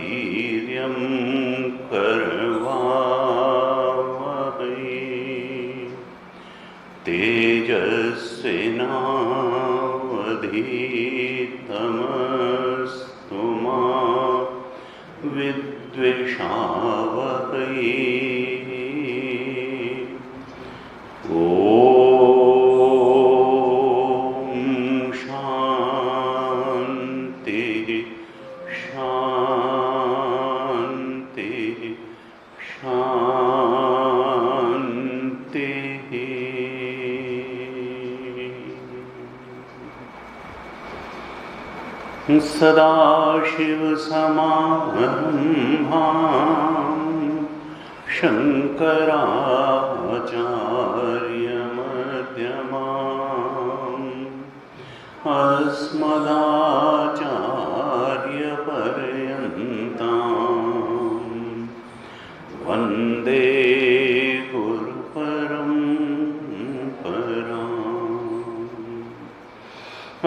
वीर्यं करवावहै तेजस्विनावधीतमस्तु मा विद्विषावहै। सदाशिवसमारम्भां शङ्कराचार्यमध्यमाम् अस्मदाचार्यपर्यन्तां वन्दे गुरुपरम्पराम्।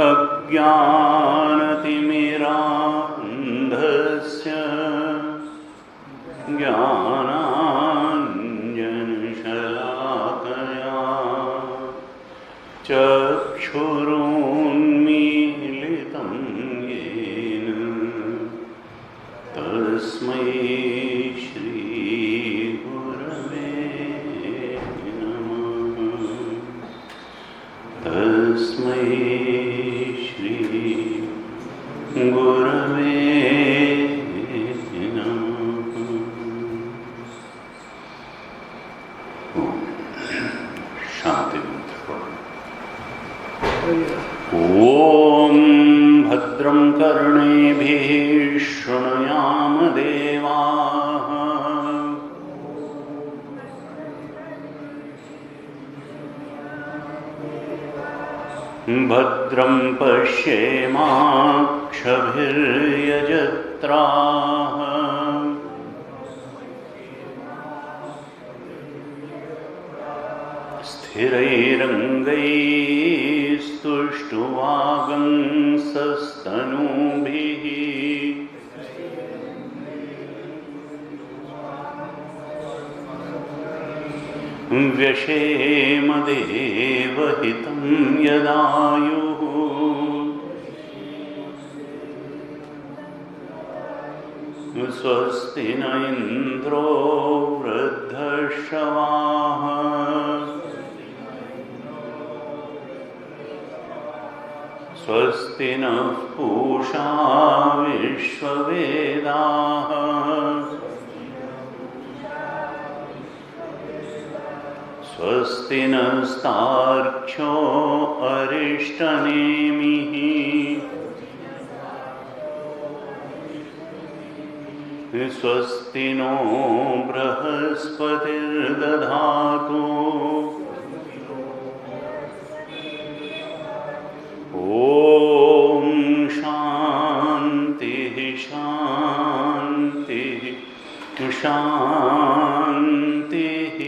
अज्ञानतिमिरान्धस्य ज्ञानाञ्जनशलाकया चक्षुरुन्मीलितं येन तस्मै श्रीगुरवे नमः। तस्मै गुरवे नमः। शांति मंत्र। ओम भद्रं कर्णेभिः शृणुयाम देवाः भद्रं पश्येमाक्षभिर्यजत्राः स्थिरैरङ्गैस्तुष्टुवागंसस्तनूभिः व्यशेम देवहितं यदायुः स्वस्ति न इन्द्रो वृद्धश्रवाः स्वस्ति नः पूषा विश्ववेदाः स्वस्ति नस्तार्क्ष्यो अरिष्टनेमिः स्वस्ति नो बृहस्पतिर्दधातु ॐ शान्तिः शान्तिः शान्तिः।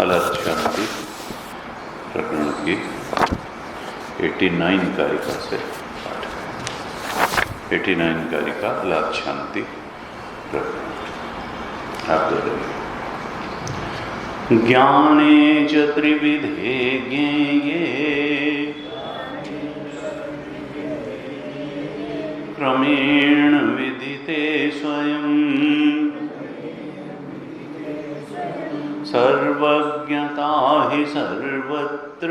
अलर्ट शांति प्रकरण की 89 कारिका से पाठ। 89 कारिका अलर्ट शांति प्रकरण। आप दोहराइए। ज्ञाने च त्रिविधे ज्ञेये क्रमेण विदिते स्वयं सर्वज्ञता हि सर्वत्र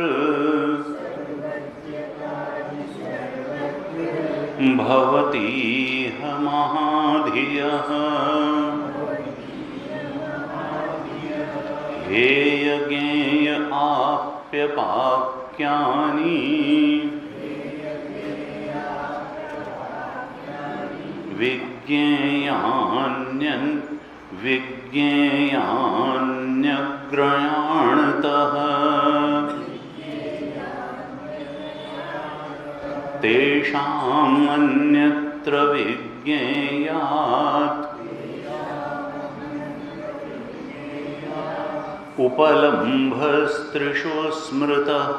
भवतीह महाधियः हेय ज्ञेय आप्यपाक्यानि विज्ञेयान्यग्रयाणतः तेषाम् अन्यत्र विज्ञेयात् उपलम्भस्त्रिषु स्मृतः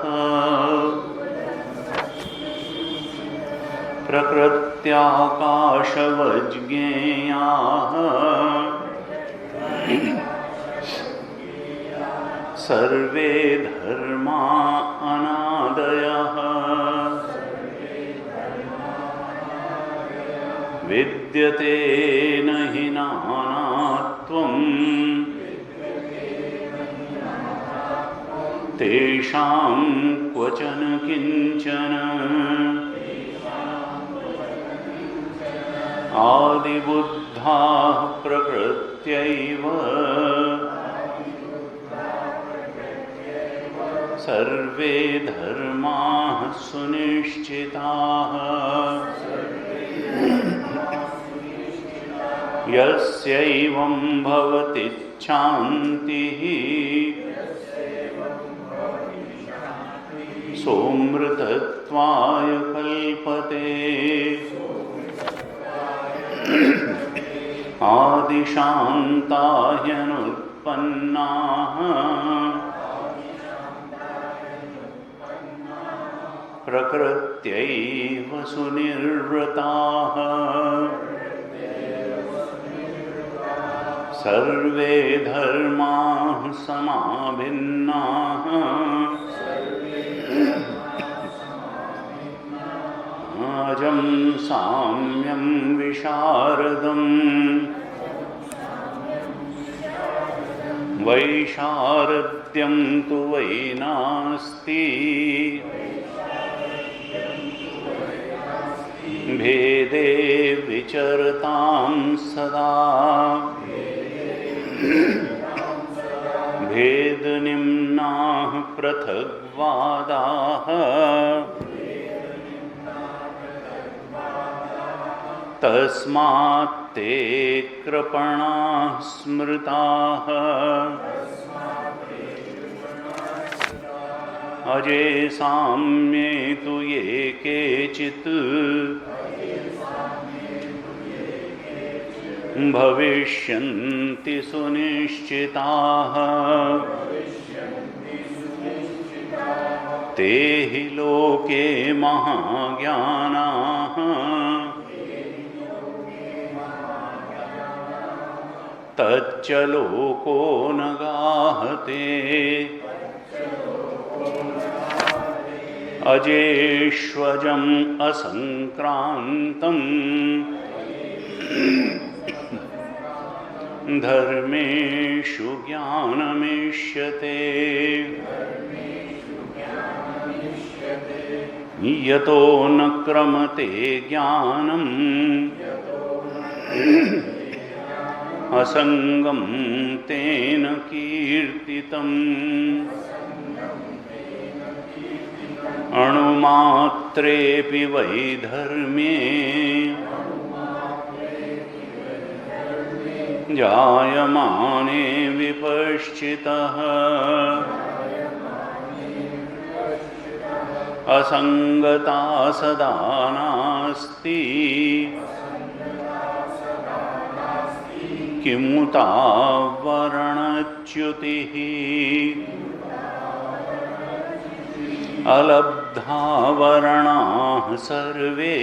प्रकृत्याकाशवज्ञेयाः सर्वे धर्मा अनादयः विद्यते न हि नानात्वम् तेषां क्वचन किंचन आदिबुद्धाः प्रकृत्यैव सर्वे धर्माः सुनिश्चिताः यस्यैवं भवतीच्छान्तिः सोऽमृतत्वाय कल्पते आदिशान्ता ह्यनुत्पन्नाः प्रकृत्यैव सुनिर्वृताः सर्वे धर्माः समाभिन्नाः अजं साम्यं विशारदम् वैशारद्यं तु वै नास्ति भेदे विचरतां सदा भेदनिम्नाः पृथग्वादाः तस्मात् ते कृपणाः स्मृताः अजे साम्ये तु ये केचित् भविष्यन्ति सुनिश्चिताः ते हि लोके महाज्ञानाः तच्च लोको न गाहते अजेष्वजम् असंक्रान्तम् धर्मेषु ज्ञानमिष्यते यतो न क्रमते ज्ञानम् असंगं तेन कीर्तितम् अणुमात्रेऽपि वैधर्म्ये जायमाने विपश्चितः असंगता सदा नास्ति किमुता वर्णच्युतिः अलब्धा वर्णाः सर्वे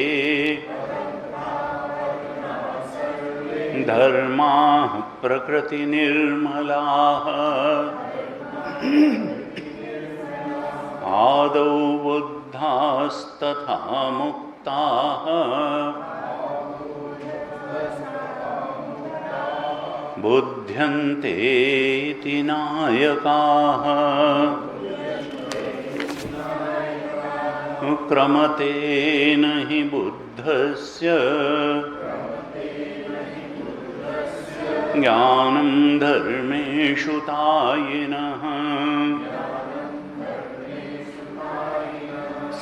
धर्माः प्रकृतिनिर्मलाः आदौ बुद्धास्तथा मुक्ताः बुध्यन्ते इति नायकाः क्रमतेन हि बुद्धस्य ज्ञानं धर्मेषु तायिनः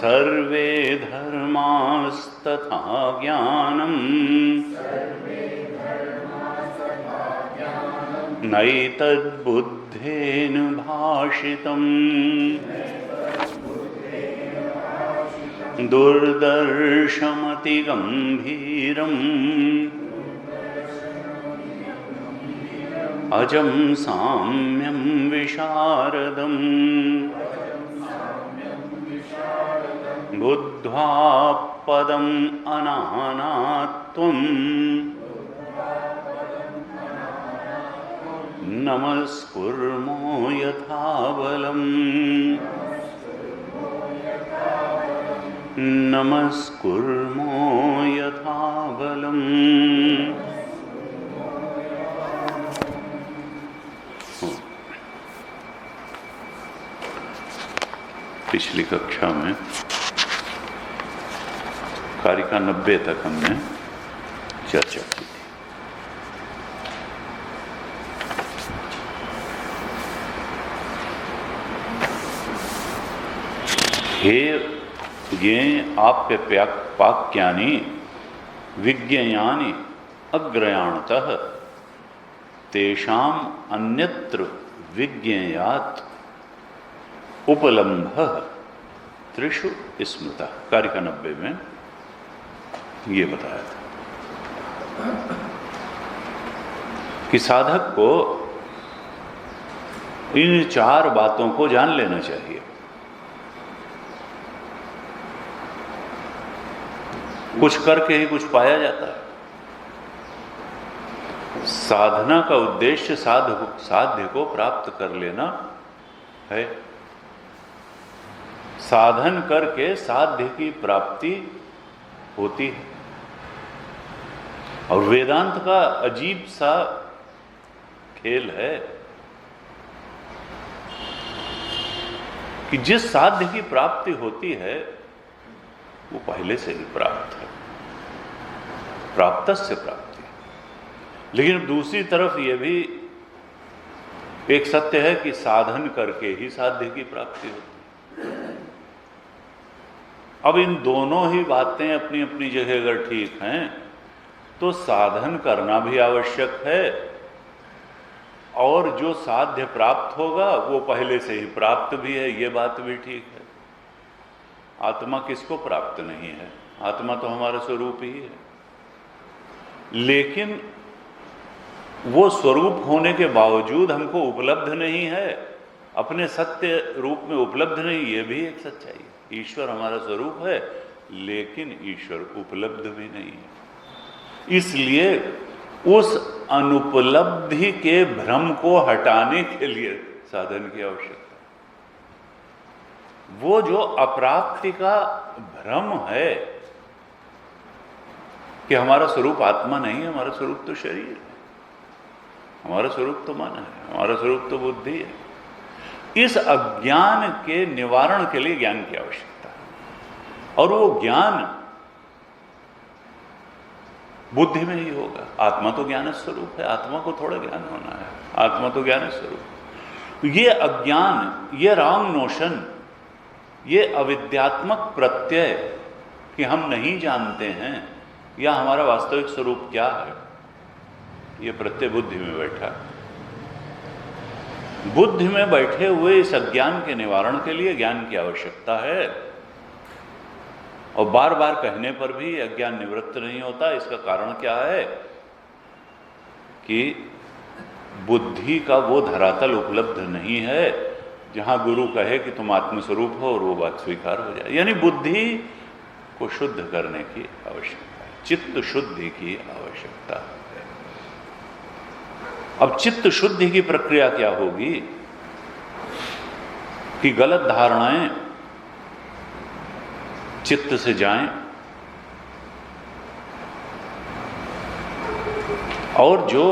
सर्वे धर्मास्तथा ज्ञानं नैतद्बुद्धेन भाषितम् दुर्दर्शमतिगम्भीरम् अजं साम्यं विशारदम् बुद्ध्वा पदम् अनानात्वम् नमस्कुर्मो यथा बलम् नमस्कुर्मो यथा बलम्। पिछली कक्षा में कारिका 90 तक हमने चर्चा की थी। हे ये आप्य पाक्यानि विज्ञेयानि अग्रयाणतः तेषाम अन्यत्र विज्ञेयात् उपलम्भ त्रिषु स्मृता। कारिका 90 में ये बताया था कि साधक को इन 4 बातों को जान लेना चाहिए। कुछ करके ही कुछ पाया जाता है। साधना का उद्देश्य साध्य को प्राप्त कर लेना है। साधन करके साध्य की प्राप्ति होती है। और वेदांत का अजीब सा खेल है कि जिस साध्य की प्राप्ति होती है वो पहले से ही प्राप्त है, प्राप्तस्य प्राप्ति। लेकिन दूसरी तरफ ये भी एक सत्य है कि साधन करके ही साध्य की प्राप्ति होती है। अब इन दोनों ही बातें अपनी अपनी जगह अगर ठीक हैं तो साधन करना भी आवश्यक है और जो साध्य प्राप्त होगा वो पहले से ही प्राप्त भी है, ये बात भी ठीक है। आत्मा किसको प्राप्त नहीं है? आत्मा तो हमारा स्वरूप ही है। लेकिन वो स्वरूप होने के बावजूद हमको उपलब्ध नहीं है, अपने सत्य रूप में उपलब्ध नहीं, ये भी एक सच्चाई है। ईश्वर हमारा स्वरूप है लेकिन ईश्वर उपलब्ध भी नहीं है। इसलिए उस अनुपलब्धि के भ्रम को हटाने के लिए साधन की आवश्यकता। वो जो अप्राप्ति का भ्रम है कि हमारा स्वरूप आत्मा नहीं है, हमारा स्वरूप तो शरीर है, हमारा स्वरूप तो मन है, हमारा स्वरूप तो बुद्धि है। इस अज्ञान के निवारण के लिए ज्ञान की आवश्यकता है और वो ज्ञान बुद्धि में ही होगा। आत्मा तो ज्ञान स्वरूप है, आत्मा को थोड़ा ज्ञान होना है, आत्मा तो ज्ञान स्वरूप। ये अज्ञान, ये रॉन्ग नोशन, ये अविद्यात्मक प्रत्यय कि हम नहीं जानते हैं या हमारा वास्तविक स्वरूप क्या है, ये प्रत्यय बुद्धि में बैठा है। बुद्धि में बैठे हुए इस अज्ञान के निवारण के लिए ज्ञान की आवश्यकता है और बार बार कहने पर भी अज्ञान निवृत्त नहीं होता। इसका कारण क्या है कि बुद्धि का वो धरातल उपलब्ध नहीं है जहां गुरु कहे कि तुम आत्मस्वरूप हो और वो बात स्वीकार हो जाए। यानी बुद्धि को शुद्ध करने की आवश्यकता है, चित्त शुद्धि की आवश्यकता है। अब चित्त शुद्धि की प्रक्रिया क्या होगी कि गलत धारणाएं चित्त से जाएं और जो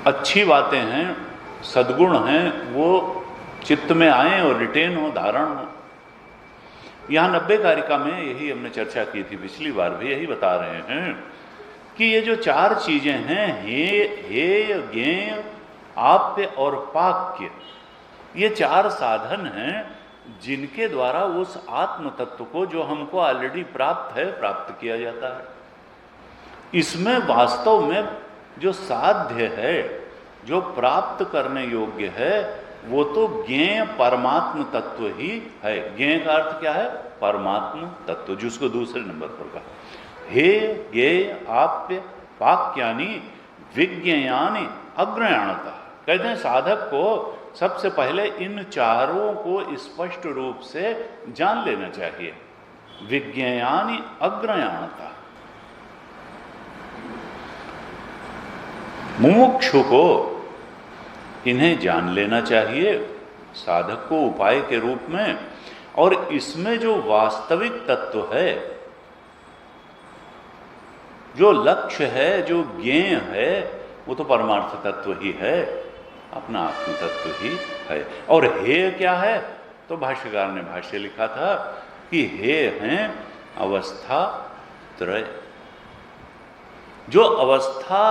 अच्छी बातें हैं, सद्गुण हैं, वो चित्त में आए और रिटेन हो, धारण हो। यहां 90 कारिका में यही हमने चर्चा की थी, पिछली बार भी यही बता रहे हैं कि ये जो 4 चीजें हैं, हेय, ज्ञेय, आप्य और पाक्य, ये 4 साधन हैं जिनके द्वारा उस आत्म तत्व को जो हमको ऑलरेडी प्राप्त है, प्राप्त किया जाता है। इसमें वास्तव में जो साध्य है, जो प्राप्त करने योग्य है, वो तो ज्ञेय परमात्म तत्व ही है। ज्ञेय का अर्थ क्या है? परमात्म तत्व, जिसको दूसरे नंबर पर कहा। हे ज्ञेय आप्य पाक्यानि विज्ञेयानि अग्रयाणता। कहते हैं साधक को सबसे पहले इन चारों को स्पष्ट रूप से जान लेना चाहिए। विज्ञानी अग्रयाणता, मुमुक्षु को इन्हें जान लेना चाहिए साधक को उपाय के रूप में, और इसमें जो वास्तविक तत्व है, जो लक्ष्य है, जो ज्ञेय है, वो तो परमार्थ तत्व ही है, अपना आत्म तत्व ही है। और हेय क्या है? तो भाष्यकार ने भाष्य लिखा था कि हेय हैं अवस्था त्रय। जो अवस्था,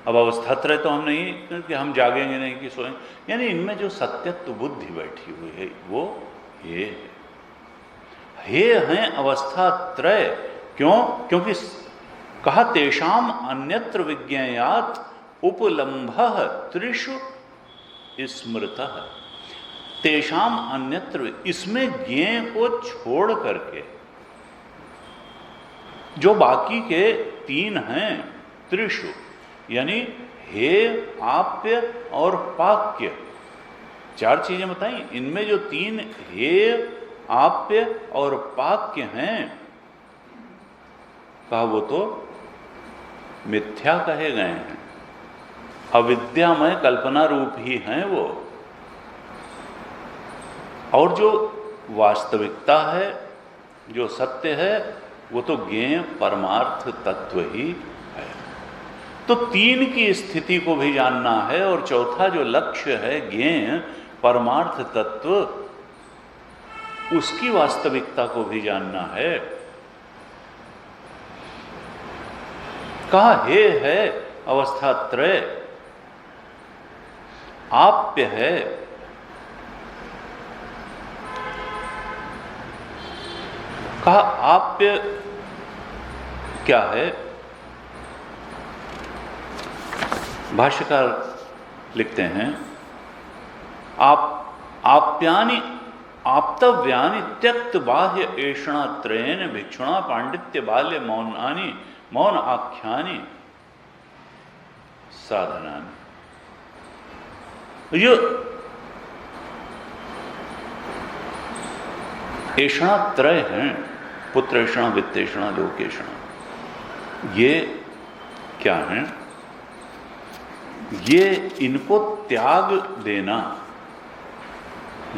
अब अवस्था त्रय तो हम नहीं, क्योंकि हम जागेंगे नहीं कि सोएंगे, यानी इनमें जो सत्यत्व बुद्धि बैठी हुई है वो हेय है। हेय हैं अवस्था त्रय। क्यों? क्योंकि कहा तेषाम अन्यत्र विज्ञेयात् उपलम्भः त्रिषु स्मृतः। तेषाम अन्यत्र, इसमें ज्ञेय को छोड़ करके जो बाकी के तीन हैं, त्रिषु यानी हेय, आप्य और पाक्य, चार चीजें बताई। इनमें जो तीन हेय, आप्य और पाक्य हैं, कहा वो तो मिथ्या कहे गए हैं, अविद्यामय कल्पना रूप ही हैं वो। और जो वास्तविकता है, जो सत्य है, वो तो ज्ञेय परमार्थ तत्व ही है। तो तीन की स्थिति को भी जानना है, और चौथा जो लक्ष्य है ज्ञेय परमार्थ तत्व, उसकी वास्तविकता को भी जानना है। कहा हे है अवस्था त्रय, आप्य है, कहा आप्य क्या है? भाष्यकार लिखते हैं आप्यानि आप्तव्यानि त्यक्त बाह्य ऐषणा त्रयेन भिक्षुणा पांडित्य बाल्य मौनानि मौन आख्यानि साधनानि। ये ऐषणा त्रय हैं, पुत्रेषणा, वित्तेषणा, लोकेषणा। ये क्या हैं? ये इनको त्याग देना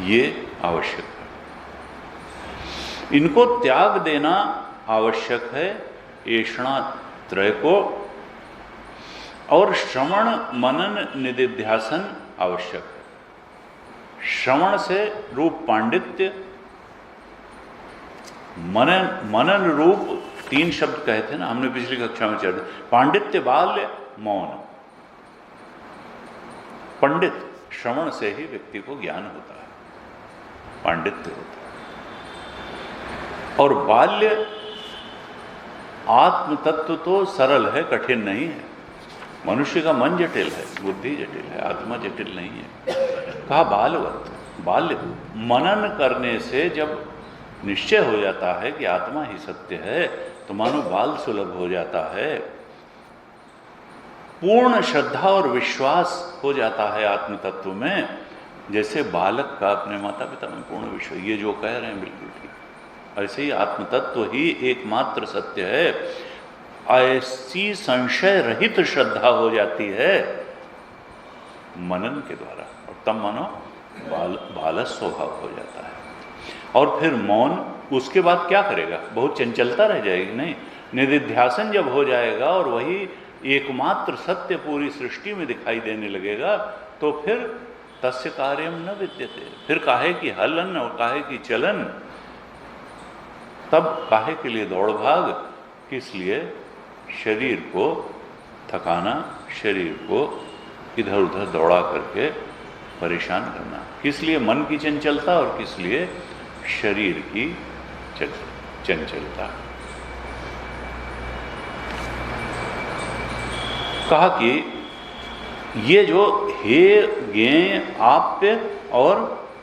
ये आवश्यक है। इनको त्याग देना आवश्यक है, ऐषणा त्रय को, और श्रवण मनन निदिध्यासन आवश्यक है। श्रवण से रूप पांडित्य, मनन रूप तीन शब्द कहे थे ना हमने पिछली कक्षा में चर्चा, पांडित्य बाल्य मौन। पंडित श्रवण से ही व्यक्ति को ज्ञान होता है, पांडित्य होता है। और बाल्य, आत्म तत्व तो सरल है, कठिन नहीं है। मनुष्य का मन जटिल है, बुद्धि जटिल है, आत्मा जटिल नहीं है। कहा बालवत, बाल्य। मनन करने से जब निश्चय हो जाता है कि आत्मा ही सत्य है, तो मानो बाल सुलभ हो जाता है। पूर्ण श्रद्धा और विश्वास हो जाता है आत्म तत्व में, जैसे बालक का अपने माता पिता में पूर्ण विश्वास। ये जो कह रहे हैं बिल्कुल ठीक। ऐसे ही आत्म तत्व ही एकमात्र सत्य है। ऐसी संशय रहित श्रद्धा हो जाती है मनन के द्वारा, और तब मानो बालक स्वभाव हो जाता है। और फिर मौन, उसके बाद क्या करेगा? बहुत चंचलता रह जाएगी नहीं। निदिध्यासन जब हो जाएगा और वही एकमात्र सत्य पूरी सृष्टि में दिखाई देने लगेगा, तो फिर तस्य कार्यम न विद्यते। फिर काहे की हलन और काहे की चलन, तब काहे के लिए दौड़ भाग, किस लिए? शरीर को थकाना, शरीर को इधर उधर दौड़ा करके परेशान करना। किस लिए? मन की चंचलता, और किस लिए? शरीर की चंचलता। कहा कि ये जो हेय, ज्ञेय, आप्य और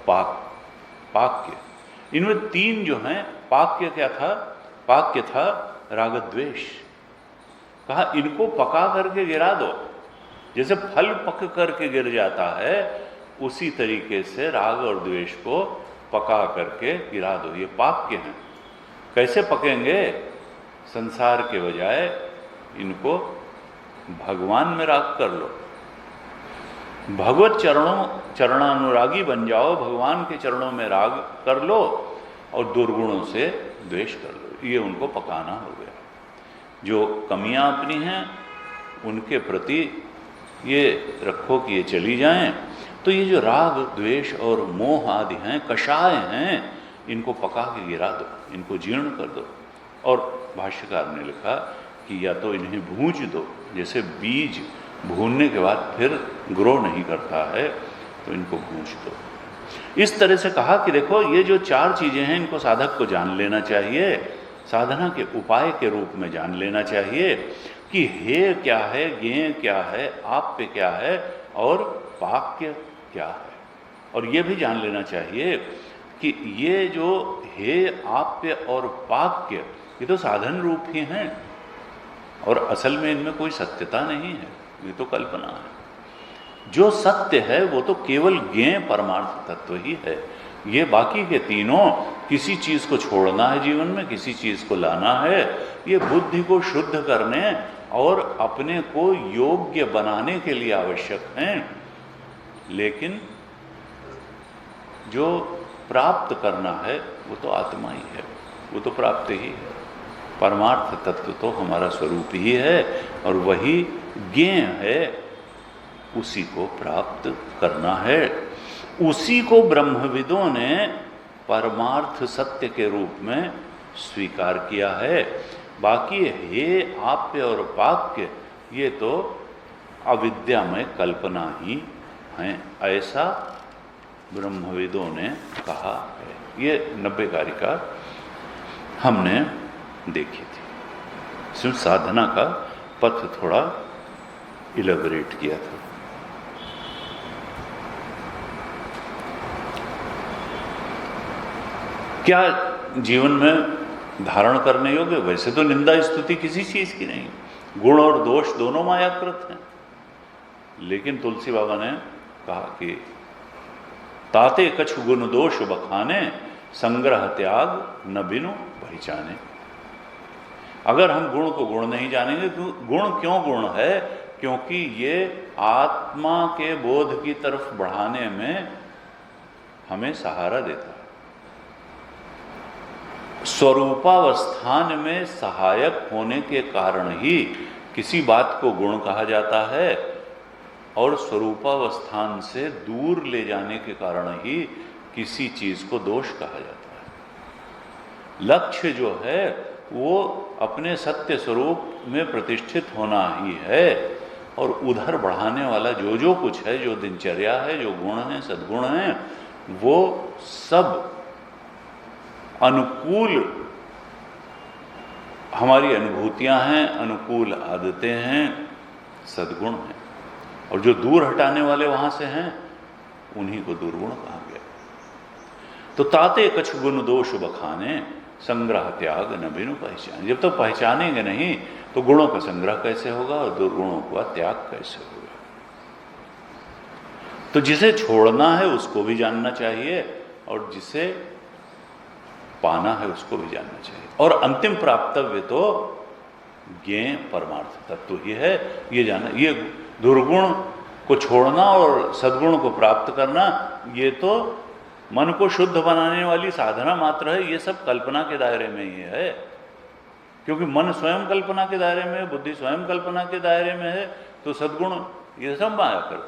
पाक्य, इनमें तीन जो हैं, पाक्य क्या था? पाक्य था राग द्वेष। कहा इनको पका करके गिरा दो जैसे फल पक करके गिर जाता है, उसी तरीके से राग और द्वेष को पका करके गिरा दो। ये पाक्य हैं। कैसे पकेंगे? संसार के बजाय इनको भगवान में राग कर लो, भगवत चरणानुरागी बन जाओ, भगवान के चरणों में राग कर लो और दुर्गुणों से द्वेष कर लो। ये उनको पकाना हो गया। जो कमियां अपनी हैं उनके प्रति ये रखो कि ये चली जाएं। तो ये जो राग द्वेष और मोह आदि हैं, कषाय हैं, इनको पका के गिरा दो, इनको जीर्ण कर दो। और भाष्यकार ने लिखा कि या तो इन्हें भूंज दो, जैसे बीज भूनने के बाद फिर ग्रो नहीं करता है, तो इनको भूंज दो। इस तरह से कहा कि देखो ये जो चार चीज़ें हैं इनको साधक को जान लेना चाहिए, साधना के उपाय के रूप में जान लेना चाहिए कि हे क्या है, ज्ञेय क्या है, आप्य क्या है और पाक्य क्या है। और ये भी जान लेना चाहिए कि ये जो हे, आप्य और पाक्य ये तो साधन रूप ही हैं और असल में इनमें कोई सत्यता नहीं है, ये तो कल्पना है। जो सत्य है वो तो केवल ज्ञेय परमार्थ तत्व ही है। ये बाकी के तीनों, किसी चीज़ को छोड़ना है जीवन में, किसी चीज़ को लाना है, ये बुद्धि को शुद्ध करने और अपने को योग्य बनाने के लिए आवश्यक हैं। लेकिन जो प्राप्त करना है वो तो आत्मा ही है, वो तो प्राप्त ही है। परमार्थ तत्व तो हमारा स्वरूप ही है और वही ज्ञेय है, उसी को प्राप्त करना है। उसी को ब्रह्मविदों ने परमार्थ सत्य के रूप में स्वीकार किया है। बाकी हे, आप्य और पाक्य ये तो अविद्या में कल्पना ही हैं, ऐसा ब्रह्मविदों ने कहा है। ये 90 कारिका हमने देखी थी। सिर्फ साधना का पथ थोड़ा इलेबोरेट किया था। क्या जीवन में धारण करने योग्य? वैसे तो निंदा स्तुति किसी चीज की नहीं, गुण और दोष दोनों मायाकृत हैं। लेकिन तुलसी बाबा ने कहा कि ताते कछु गुण दोष बखाने, संग्रह त्याग न बिनु पहचाने। अगर हम गुण को गुण नहीं जानेंगे, गुण क्यों गुण है? क्योंकि ये आत्मा के बोध की तरफ बढ़ाने में हमें सहारा देता है। स्वरूपावस्थान में सहायक होने के कारण ही किसी बात को गुण कहा जाता है और स्वरूपावस्थान से दूर ले जाने के कारण ही किसी चीज को दोष कहा जाता है। लक्ष्य जो है वो अपने सत्य स्वरूप में प्रतिष्ठित होना ही है और उधर बढ़ाने वाला जो जो कुछ है, जो दिनचर्या है, जो गुण है, सद्गुण है, वो सब अनुकूल हमारी अनुभूतियां हैं, अनुकूल आदतें हैं, सद्गुण हैं। और जो दूर हटाने वाले वहां से हैं उन्हीं को दुर्गुण कहा गया। तो ताते कछु गुण दोष बखाने, संग्रह त्याग न बिनु पहचान। जब तक तो पहचानेंगे नहीं तो गुणों का संग्रह कैसे होगा और दुर्गुणों का त्याग कैसे होगा? तो जिसे छोड़ना है उसको भी जानना चाहिए और जिसे पाना है उसको भी जानना चाहिए। और अंतिम प्राप्तव्य तो ज्ञेय परमार्थ तत्व ही है। ये जानना, ये दुर्गुण को छोड़ना और सद्गुण को प्राप्त करना, ये तो मन को शुद्ध बनाने वाली साधना मात्र है। ये सब कल्पना के दायरे में ही है, क्योंकि मन स्वयं कल्पना के दायरे में है, बुद्धि स्वयं कल्पना के दायरे में है। तो सद्गुण ये सब माया कर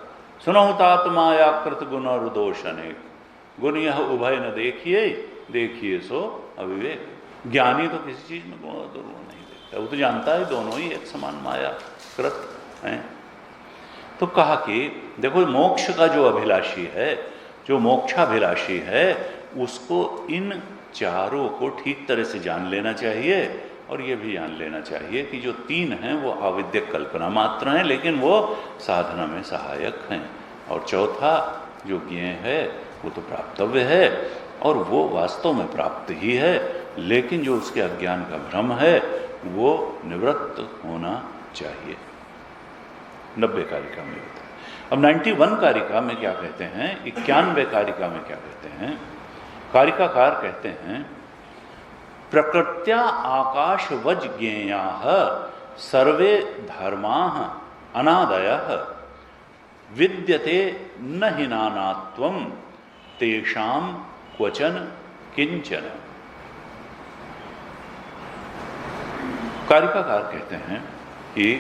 सुनहु तात मायाकृत गुण और दोष अनेक, गुण यह उभय न देखिए, देखिए सो अविवेक। ज्ञानी तो किसी चीज में गुण और दुर्गुण नहीं देखता, वो तो जानता है दोनों ही एक समान माया कृत हैं। तो कहा कि देखो मोक्ष का जो अभिलाषी है, जो मोक्षाभिलाषी है, उसको इन चारों को ठीक तरह से जान लेना चाहिए। और ये भी जान लेना चाहिए कि जो तीन हैं वो आविद्यक कल्पना मात्र हैं, लेकिन वो साधना में सहायक हैं। और चौथा जो ज्ञेय है वो तो प्राप्तव्य है और वो वास्तव में प्राप्त ही है, लेकिन जो उसके अज्ञान का भ्रम है वो निवृत्त होना चाहिए। 90 कारिका में होता है। अब 91 कारिका में क्या कहते हैं, 91 कारिका में क्या कहते हैं, कारिकाकार कहते हैं प्रकृत्या आकाशवज ज्ञेयाः सर्वे धर्माः अनादयः विद्यते न हि नानात्वं तेषां क्वचन किंचन। कारिकाकार कहते हैं कि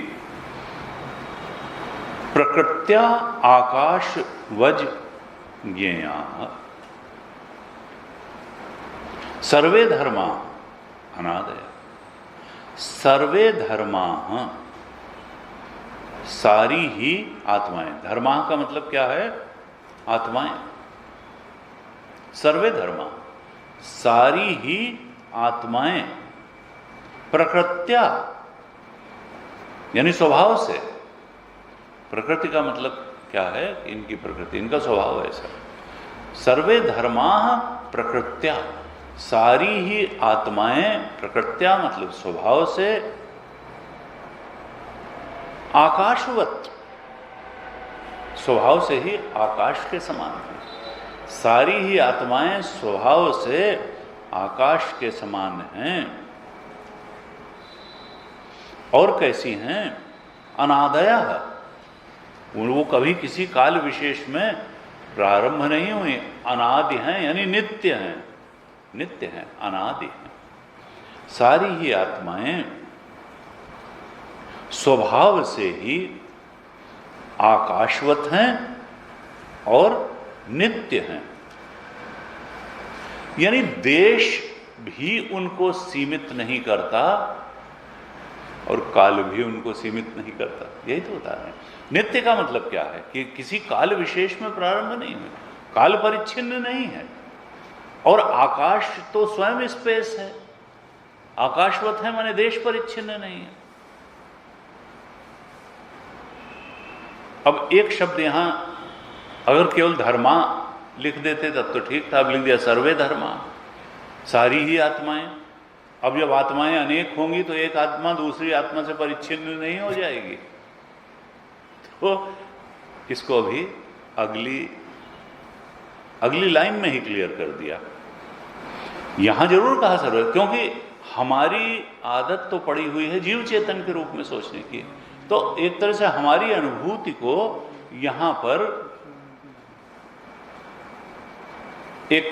प्रकृत्या आकाशवज ज्ञेयाः सर्वे धर्मा अनादय। सर्वे धर्मा, सारी ही आत्माएं, धर्मा का मतलब क्या है, आत्माएं। सर्वे धर्मा, सारी ही आत्माएं प्रकृत्या यानी स्वभाव से, प्रकृति का मतलब क्या है, इनकी प्रकृति, इनका स्वभाव ऐसा। सर्वे धर्मा प्रकृत्या, सारी ही आत्माएं प्रकृत्या मतलब स्वभाव से आकाशवत, स्वभाव से ही आकाश के समान है। सारी ही आत्माएं स्वभाव से आकाश के समान हैं। और कैसी हैं, अनादया, वो कभी किसी काल विशेष में प्रारंभ नहीं हुई, अनादि हैं यानी नित्य हैं, नित्य हैं, अनादि हैं। सारी ही आत्माएं स्वभाव से ही आकाशवत हैं और नित्य हैं। यानी देश भी उनको सीमित नहीं करता और काल भी उनको सीमित नहीं करता। यही तो होता है। नित्य का मतलब क्या है कि किसी काल विशेष में प्रारंभ नहीं हुई, काल परिच्छिन्न नहीं है। और आकाश तो स्वयं स्पेस है, आकाशवत है माने देश परिच्छिन्न नहीं है। अब एक शब्द यहां अगर केवल धर्मा लिख देते तब तो ठीक था, अब लिख दिया सर्वे धर्मा, सारी ही आत्माएं। अब जब आत्माएं अनेक होंगी तो एक आत्मा दूसरी आत्मा से परिच्छिन्न नहीं हो जाएगी। तो इसको अभी अगली लाइन में ही क्लियर कर दिया। यहां जरूर कहा सर्वे, क्योंकि हमारी आदत तो पड़ी हुई है जीव चेतन के रूप में सोचने की, तो एक तरह से हमारी अनुभूति को यहां पर एक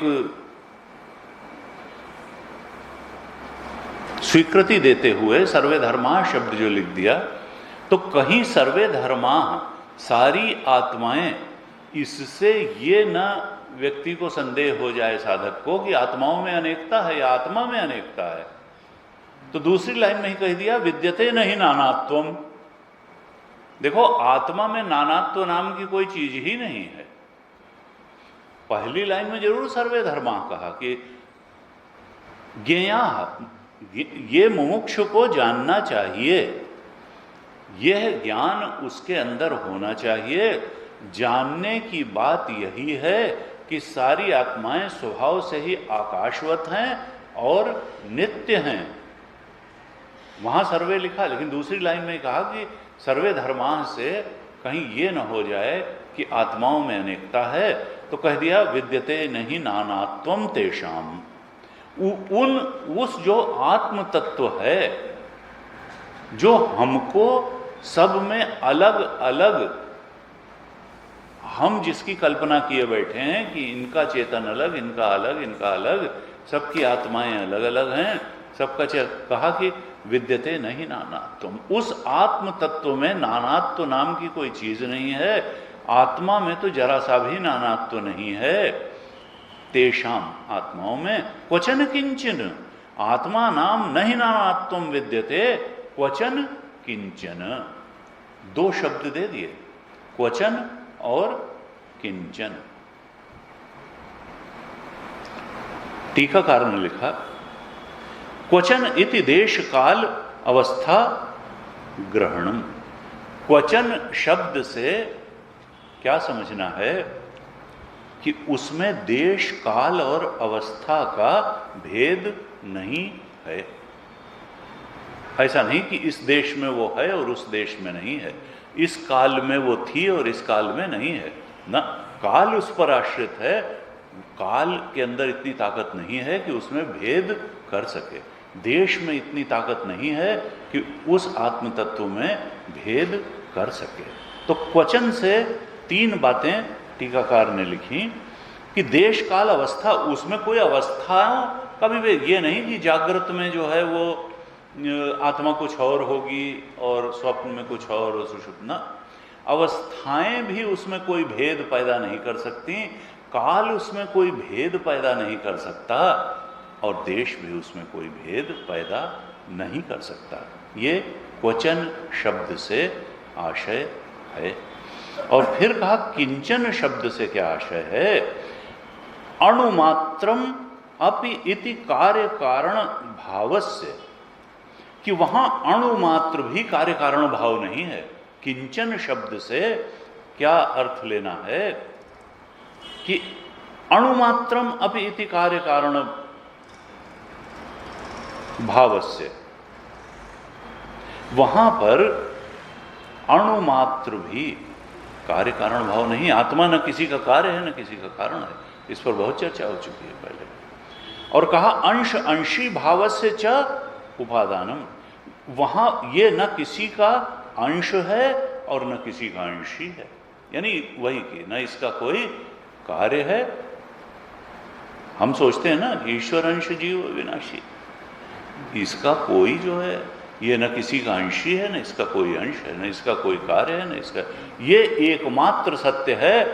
स्वीकृति देते हुए सर्वे धर्मा शब्द जो लिख दिया, तो कहीं सर्वे धर्मा सारी आत्माएं, इससे ये न व्यक्ति को संदेह हो जाए साधक को कि आत्माओं में अनेकता है या आत्मा में अनेकता है। तो दूसरी लाइन में ही कह दिया विद्यते नहीं नानात्वम। देखो आत्मा में नानात्व नाम की कोई चीज ही नहीं है। पहली लाइन में जरूर सर्वे धर्मा कहा कि ज्ञेया, ये मुमुक्षु को जानना चाहिए, यह ज्ञान उसके अंदर होना चाहिए। जानने की बात यही है कि सारी आत्माएं स्वभाव से ही आकाशवत हैं और नित्य हैं। वहां सर्वे लिखा, लेकिन दूसरी लाइन में कहा कि सर्वे धर्मा से कहीं ये न हो जाए कि आत्माओं में अनेकता है, तो कह दिया विद्यते नहीं नानात्वम तेषाम। उस जो आत्म तत्व है जो हमको सब में अलग अलग, हम जिसकी कल्पना किए बैठे हैं कि इनका चेतन अलग, इनका अलग, इनका अलग, सबकी आत्माएं अलग अलग हैं, सबका कहा कि विद्यते नहीं नानात्वम। उस आत्म तत्व में नानात्व नाम की कोई चीज नहीं है। आत्मा में तो जरा सा भी नानात्व नहीं है। तेषाम, आत्माओं में, क्वचन किंचन, आत्मा नाम नहीं नानात्वम विद्यते क्वचन किंचन। दो शब्द दे दिए, क्वचन और किंचन। टीकाकार ने लिखा क्वचन इति देश काल अवस्था ग्रहणम। क्वचन शब्द से क्या समझना है कि उसमें देश काल और अवस्था का भेद नहीं है। ऐसा नहीं कि इस देश में वो है और उस देश में नहीं है, इस काल में वो थी और इस काल में नहीं है ना, काल उस पर आश्रित है। काल के अंदर इतनी ताकत नहीं है कि उसमें भेद कर सके, देश में इतनी ताकत नहीं है कि उस आत्म तत्व में भेद कर सके। तो क्वचन से 3 बातें टीकाकार ने लिखी कि देश काल अवस्था, उसमें कोई अवस्थाओं का भी ये नहीं कि जागृत में जो है वो आत्मा कुछ और होगी और स्वप्न में कुछ और सुषुप्ति, अवस्थाएं भी उसमें कोई भेद पैदा नहीं कर सकती, काल उसमें कोई भेद पैदा नहीं कर सकता और देश भी उसमें कोई भेद पैदा नहीं कर सकता। ये क्वचन शब्द से आशय है। और फिर कहा किंचन शब्द से क्या आशय है? अणुमात्रम अपि इति कार्य कारण भावस्य, कि वहां अणुमात्र भी कार्य कारण भाव नहीं है। किंचन शब्द से क्या अर्थ लेना है कि अणुमात्रम अपि इति कार्य कारण भावस्य, वहां पर अणुमात्र भी कार्य कारण भाव नहीं। आत्मा न किसी का कार्य है न किसी का कारण है, इस पर बहुत चर्चा हो चुकी है पहले। और कहा अंश अंशी भावस्य च उपादानम, वहां ये न किसी का अंश है और न किसी का अंशी है, यानी वही कि न इसका कोई कार्य है। हम सोचते हैं ना ईश्वर अंश जीव विनाशी, इसका कोई जो है ये न किसी का अंशी है, न इसका कोई अंश है, न इसका कोई कार्य है, न इसका, ये एकमात्र सत्य है।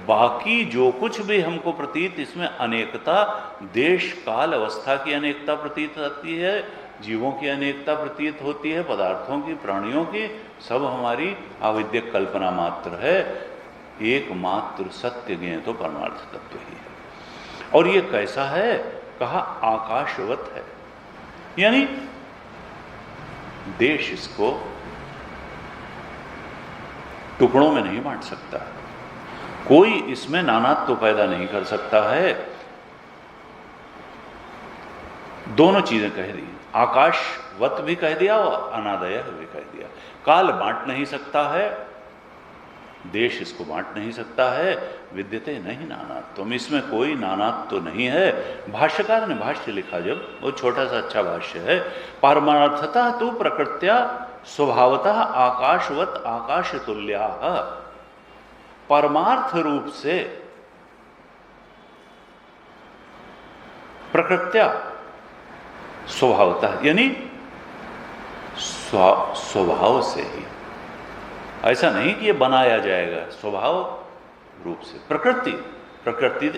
बाकी जो कुछ भी हमको प्रतीत, इसमें अनेकता, देश काल अवस्था की अनेकता प्रतीत होती है, जीवों की अनेकता प्रतीत होती है, पदार्थों की, प्राणियों की, सब हमारी आविद्यक कल्पना मात्र है। एकमात्र सत्य ज्ञेय तो परमार्थ तत्व ही है। और ये कैसा है? कहा आकाशवत है, यानी देश इसको टुकड़ों में नहीं बांट सकता, कोई इसमें नानात्व तो पैदा नहीं कर सकता है। दोनों चीजें कह दी, आकाशवत भी कह दिया और अनादय भी कह दिया। काल बांट नहीं सकता है, देश इसको बांट नहीं सकता है, विद्यते नहीं नानात्वम, इसमें कोई नानात्व तो नहीं है। भाष्यकार ने भाष्य लिखा जब, वो छोटा सा अच्छा भाष्य है, पारमार्थतः तो प्रकृत्या स्वभावतः आकाशवत आकाश तुल्या, परमार्थ रूप से प्रकृत्या स्वभावतः, यानी स्वभाव से ही, ऐसा नहीं कि ये बनाया जाएगा, स्वभाव रूप से। प्रकृति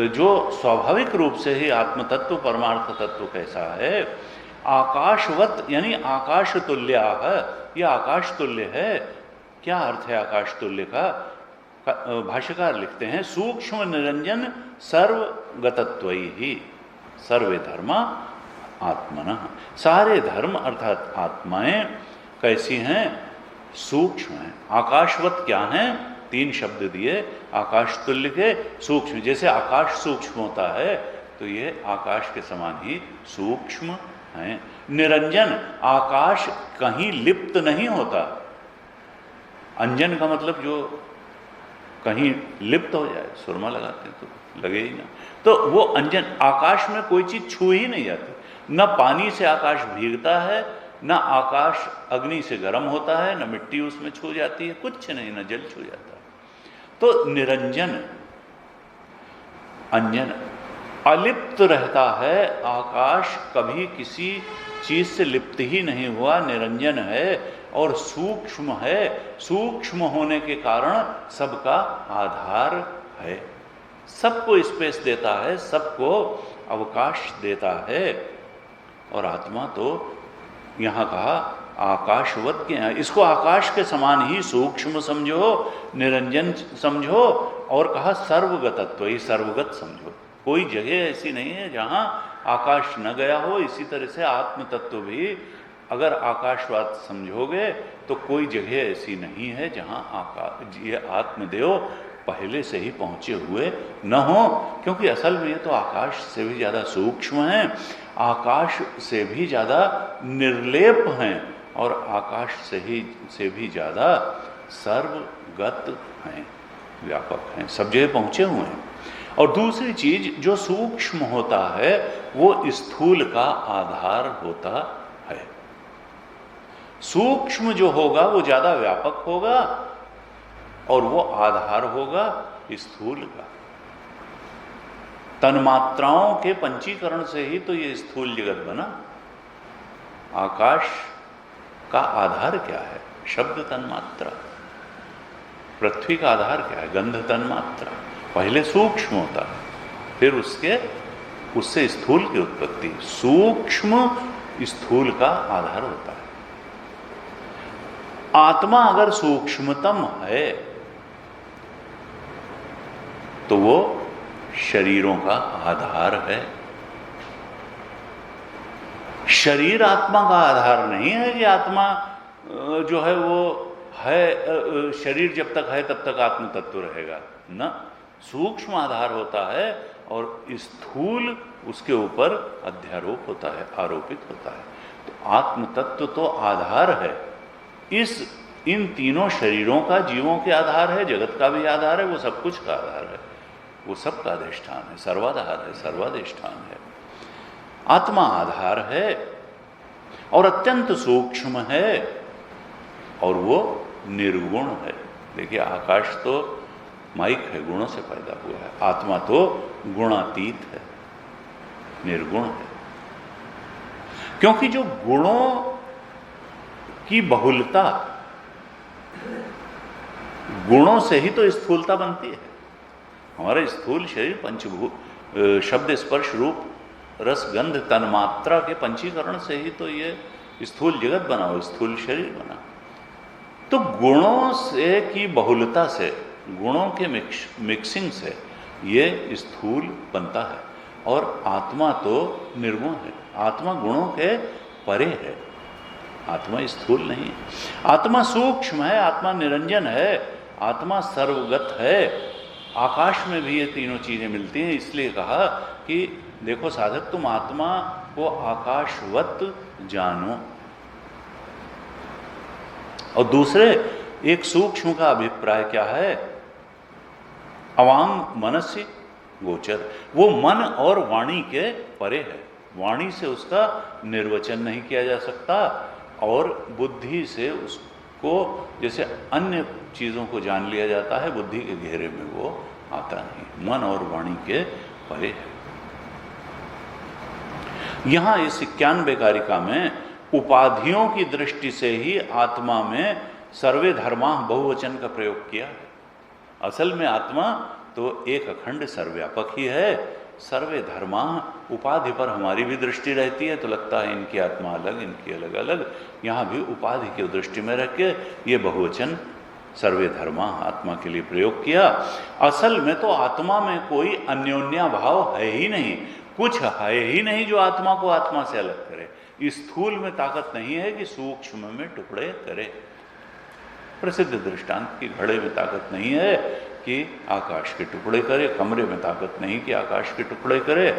जो स्वाभाविक रूप से ही आत्म तत्व परमार्थ तत्व कैसा है, आकाशवत यानी आकाश तुल्य है, यह आकाश तुल्य है। क्या अर्थ है आकाश तुल्य का? भाष्यकार लिखते हैं सूक्ष्म निरंजन सर्वगतत्वैहि सर्वे धर्मा आत्मनः, सारे धर्म अर्थात आत्माएं कैसी हैं? सूक्ष्म है। आकाशवत क्या है? 3 शब्द दिए आकाश तुल्य के, सूक्ष्म, जैसे आकाश सूक्ष्म होता है तो ये आकाश के समान ही सूक्ष्म है। निरंजन, आकाश कहीं लिप्त नहीं होता। अंजन का मतलब जो कहीं लिप्त हो जाए, सुरमा लगाते तो लगे ही ना, तो वो अंजन, आकाश में कोई चीज छू ही नहीं जाती। न पानी से आकाश भीगता है, न आकाश अग्नि से गर्म होता है, न मिट्टी उसमें छू जाती है, कुछ नहीं, न जल छू जाता है। तो निरंजन, अंजन, अलिप्त रहता है। आकाश कभी किसी चीज से लिप्त ही नहीं हुआ, निरंजन है और सूक्ष्म है। सूक्ष्म होने के कारण सबका आधार है, सबको स्पेस देता है, सबको अवकाश देता है। और आत्मा तो यहाँ कहा आकाशवत के, इसको आकाश के समान ही सूक्ष्म समझो, निरंजन समझो, और कहा सर्वगतत्व, ही सर्वगत समझो। कोई जगह ऐसी नहीं है जहाँ आकाश न गया हो। इसी तरह से आत्म तत्व भी अगर आकाशवाद समझोगे तो कोई जगह ऐसी नहीं है जहाँ ये आत्मदेव पहले से ही पहुँचे हुए न हो, क्योंकि असल में ये तो आकाश से भी ज़्यादा सूक्ष्म है। आकाश से भी ज़्यादा निर्लेप हैं और आकाश से भी ज़्यादा सर्वगत हैं, व्यापक हैं, सब जगह पहुँचे हुए हैं। और दूसरी चीज, जो सूक्ष्म होता है वो स्थूल का आधार होता है। सूक्ष्म जो होगा वो ज़्यादा व्यापक होगा और वो आधार होगा स्थूल का। तन्मात्राओं के पंचीकरण से ही तो ये स्थूल जगत बना। आकाश का आधार क्या है? शब्द तन्मात्रा। पृथ्वी का आधार क्या है? गंध तन्मात्रा। पहले सूक्ष्म होता है, फिर उससे स्थूल की उत्पत्ति। सूक्ष्म स्थूल का आधार होता है। आत्मा अगर सूक्ष्मतम है तो वो शरीरों का आधार है। शरीर आत्मा का आधार नहीं है कि आत्मा जो है वो है, शरीर जब तक है तब तक आत्म तत्व रहेगा ना। सूक्ष्म आधार होता है और स्थूल उसके ऊपर अध्यारोप होता है, आरोपित होता है। तो आत्म तत्व तो आधार है। इन तीनों शरीरों का जीवों के आधार है, जगत का भी आधार है, वो सब कुछ का आधार है, वो सब का अधिष्ठान है, सर्वाधार है, सर्वाधिष्ठान है। आत्मा आधार है और अत्यंत सूक्ष्म है और वो निर्गुण है। देखिए, आकाश तो माइक है, गुणों से पैदा हुआ है। आत्मा तो गुणातीत है, निर्गुण है। क्योंकि जो गुणों की बहुलता, गुणों से ही तो स्थूलता बनती है। हमारा स्थूल शरीर पंचभूत, शब्द स्पर्श रूप रस गंध तन्मात्रा के पंचीकरण से ही तो ये स्थूल जगत बना हो, स्थूल शरीर बना। तो गुणों से की बहुलता से, गुणों के मिक्सिंग से ये स्थूल बनता है। और आत्मा तो निर्गुण है, आत्मा गुणों के परे है, आत्मा स्थूल नहीं है। आत्मा सूक्ष्म है, आत्मा निरंजन है, आत्मा सर्वगत है। आकाश में भी ये तीनों चीजें मिलती हैं। इसलिए कहा कि देखो साधक, तुम आत्मा को आकाशवत जानो। और दूसरे एक सूक्ष्म का अभिप्राय क्या है? अवांग मनस्य गोचर, वो मन और वाणी के परे है। वाणी से उसका निर्वचन नहीं किया जा सकता और बुद्धि से उसको जैसे अन्य चीज़ों को जान लिया जाता है, बुद्धि के घेरे में वो आता नहीं। मन और वाणी के परे है। यहाँ इस 91 कारिका में उपाधियों की दृष्टि से ही आत्मा में सर्वे धर्मा बहुवचन का प्रयोग किया है। असल में आत्मा तो एक अखंड सर्वव्यापक ही है। सर्वे धर्मा, उपाधि पर हमारी भी दृष्टि रहती है तो लगता है इनकी आत्मा अलग, इनकी अलग अलग। यहाँ भी उपाधि की दृष्टि में रख के ये बहुवचन सर्वे धर्मा आत्मा के लिए प्रयोग किया। असल में तो आत्मा में कोई अन्योन्या भाव है ही नहीं, कुछ है ही नहीं जो आत्मा को आत्मा से अलग करे। स्थूल में ताकत नहीं है कि सूक्ष्म में टुकड़े करे। प्रसिद्ध दृष्टांत की घड़े में ताकत नहीं है कि आकाश के टुकड़े करे, कमरे में ताकत नहीं कि आकाश के टुकड़े करे।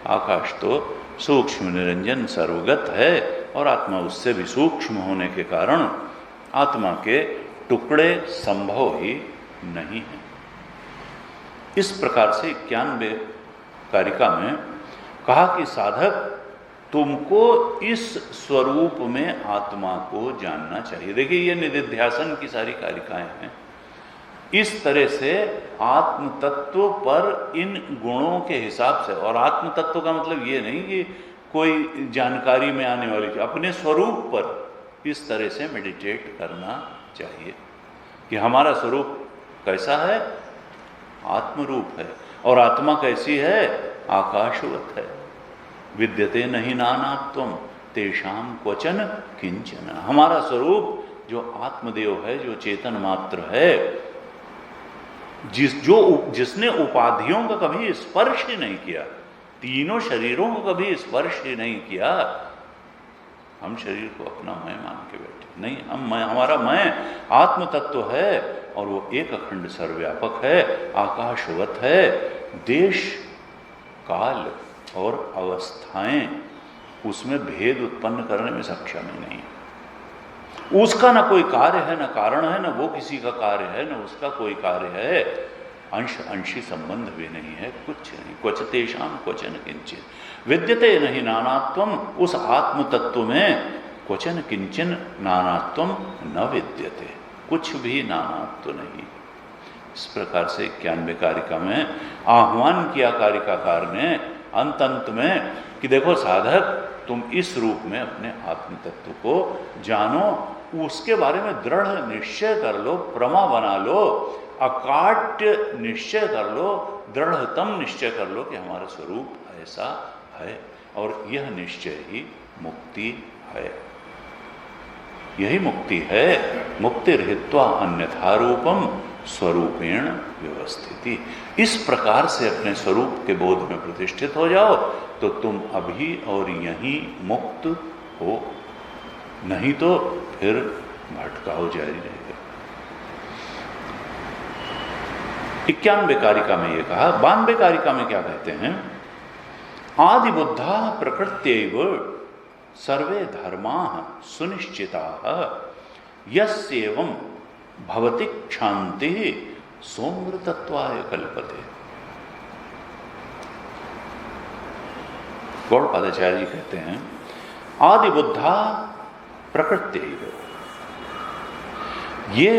आकाश तो सूक्ष्म निरंजन सर्वगत है और आत्मा उससे भी सूक्ष्म होने के कारण आत्मा के टुकड़े संभव ही नहीं है। इस प्रकार से 91 कारिका में कहा कि साधक, तुमको इस स्वरूप में आत्मा को जानना चाहिए। देखिए, ये निदिध्यासन की सारी कारिकाएं हैं। इस तरह से आत्म तत्व पर इन गुणों के हिसाब से, और आत्म तत्व का मतलब ये नहीं कि कोई जानकारी में आने वाली चीज, अपने स्वरूप पर इस तरह से मेडिटेट करना चाहिए कि हमारा स्वरूप कैसा है? आत्मरूप है। और आत्मा कैसी है? आकाशवत है। विद्यते नहीं नानात्वम तेषाम क्वचन किंचन। हमारा स्वरूप जो आत्मदेव है, जो चेतन मात्र है, जिसने उपाधियों का कभी स्पर्श ही नहीं किया, तीनों शरीरों को कभी स्पर्श ही नहीं किया। हम शरीर को अपना मैं मान के बैठे नहीं, हमारा मैं आत्म तत्व है और वो एक अखंड सर्वव्यापक है, आकाशवत है। देश काल और अवस्थाएं उसमें भेद उत्पन्न करने में सक्षम ही नहीं है। उसका ना कोई कार्य है, ना कारण है, ना वो किसी का कार्य है, ना उसका कोई कार्य है, अंश अंशी संबंध भी नहीं है, कुछ नहीं। क्वचतेषाम क्वचन किंचिन विद्यते नहीं नानात्वम, उस आत्म तत्व में क्वचन किंचन नानात्वम न विद्यते, कुछ भी नानात्व नहीं। इस प्रकार से 91 कारिका में आह्वान किया कारिकाकार ने अंत में कि देखो साधक, तुम इस रूप में अपने आत्म तत्व को जानो, उसके बारे में दृढ़ निश्चय कर लो, प्रमा बना लो, अकाट्य निश्चय कर लो, दृढ़तम निश्चय कर लो कि हमारा स्वरूप ऐसा है, और यह निश्चय ही मुक्ति है। यही मुक्ति है। मुक्ति रहित्वा अन्यथा रूपम स्वरूपेण व्यवस्थिति। इस प्रकार से अपने स्वरूप के बोध में प्रतिष्ठित हो जाओ तो तुम अभी और यहीं मुक्त हो, नहीं तो फिर भटकाव जारी रहेगा। 91 कारिका में ये कहा। 92 कारिका में क्या कहते हैं? आदि बुद्धा प्रकृत्यैव सर्वे धर्माः सुनिश्चिताः यस्येवं भवति क्षांति सोमृतत्वाय कल्पते। गौड़पादाचार्य जी कहते हैं आदि बुद्धा प्रकृत्यैव, ये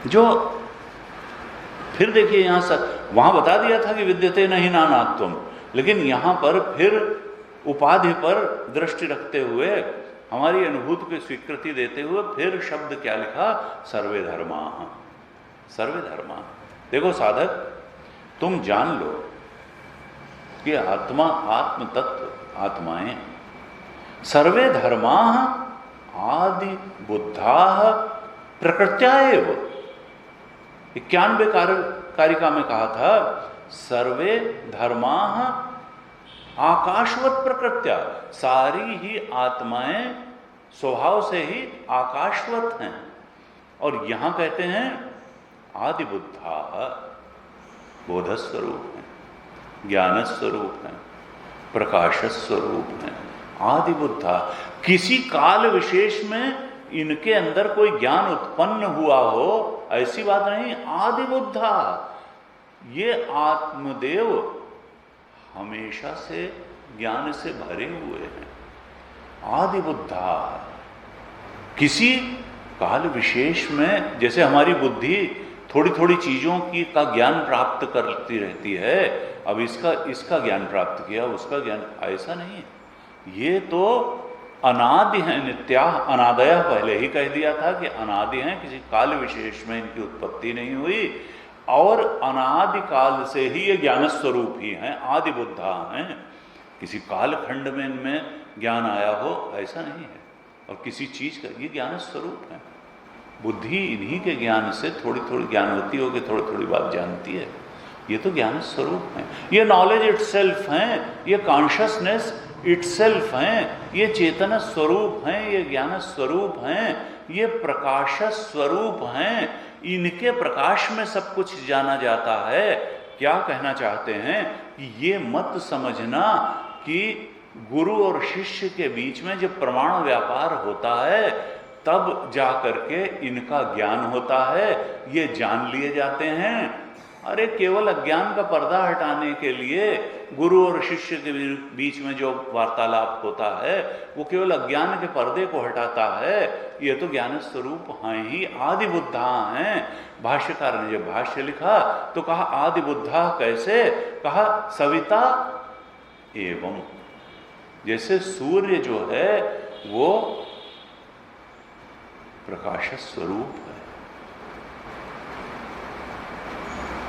जो फिर देखिए यहां से वहां बता दिया था कि विद्यते नहीं नानात्वम, लेकिन यहां पर फिर उपाधि पर दृष्टि रखते हुए, हमारी अनुभूति की स्वीकृति देते हुए फिर शब्द क्या लिखा? सर्वे धर्माः। सर्वे धर्मा। देखो साधक, तुम जान लो कि आत्मा, आत्म तत्व आत्माएं, सर्वे धर्माः आदि बुद्धाः प्रकृत्याएव। 91 कारिका में कहा था सर्वे धर्माः आकाशवत प्रकृत्या, सारी ही आत्माएं स्वभाव से ही आकाशवत हैं। और यहां कहते हैं आदि बुद्धा, बोध स्वरूप हैं, ज्ञान स्वरूप हैं, प्रकाश स्वरूप हैं। आदि बुद्धा, किसी काल विशेष में इनके अंदर कोई ज्ञान उत्पन्न हुआ हो ऐसी बात नहीं। आदि बुद्धा, ये आत्मदेव हमेशा से ज्ञान से भरे हुए हैं। आदि बुद्धा, किसी काल विशेष में जैसे हमारी बुद्धि थोड़ी थोड़ी चीजों की का ज्ञान प्राप्त करती रहती है, अब इसका ज्ञान प्राप्त किया, उसका ज्ञान, ऐसा नहीं है। ये तो अनादि है, नित्या अनादय, पहले ही कह दिया था कि अनादि हैं, किसी काल विशेष में इनकी उत्पत्ति नहीं हुई, और अनादि काल से ही ये ज्ञान स्वरूप ही हैं, आदि बुद्धा हैं। किसी काल खंड में इनमें ज्ञान आया हो ऐसा नहीं है, और किसी चीज का ये ज्ञान स्वरूप है। बुद्धि इन्हीं के ज्ञान से थोड़ी थोड़ी ज्ञान होती होगी, थोड़ी थोड़ी बात जानती है, ये तो ज्ञान स्वरूप है। ये नॉलेज इटसेल्फ है, ये कॉन्शियसनेस इटसेल्फ हैं, ये चेतन स्वरूप हैं, ये ज्ञान स्वरूप हैं, ये प्रकाश स्वरूप हैं। इनके प्रकाश में सब कुछ जाना जाता है। क्या कहना चाहते हैं कि ये मत समझना कि गुरु और शिष्य के बीच में जब प्रमाण व्यापार होता है तब जा करके इनका ज्ञान होता है, ये जान लिए जाते हैं। अरे केवल अज्ञान का पर्दा हटाने के लिए गुरु और शिष्य के बीच में जो वार्तालाप होता है वो केवल अज्ञान के पर्दे को हटाता है। ये तो ज्ञान स्वरूप हैं ही, आदि बुद्धा हैं। भाष्यकार ने जब भाष्य लिखा तो कहा आदि बुद्धा कैसे? कहा सविता एवं, जैसे सूर्य जो है वो प्रकाश स्वरूप है।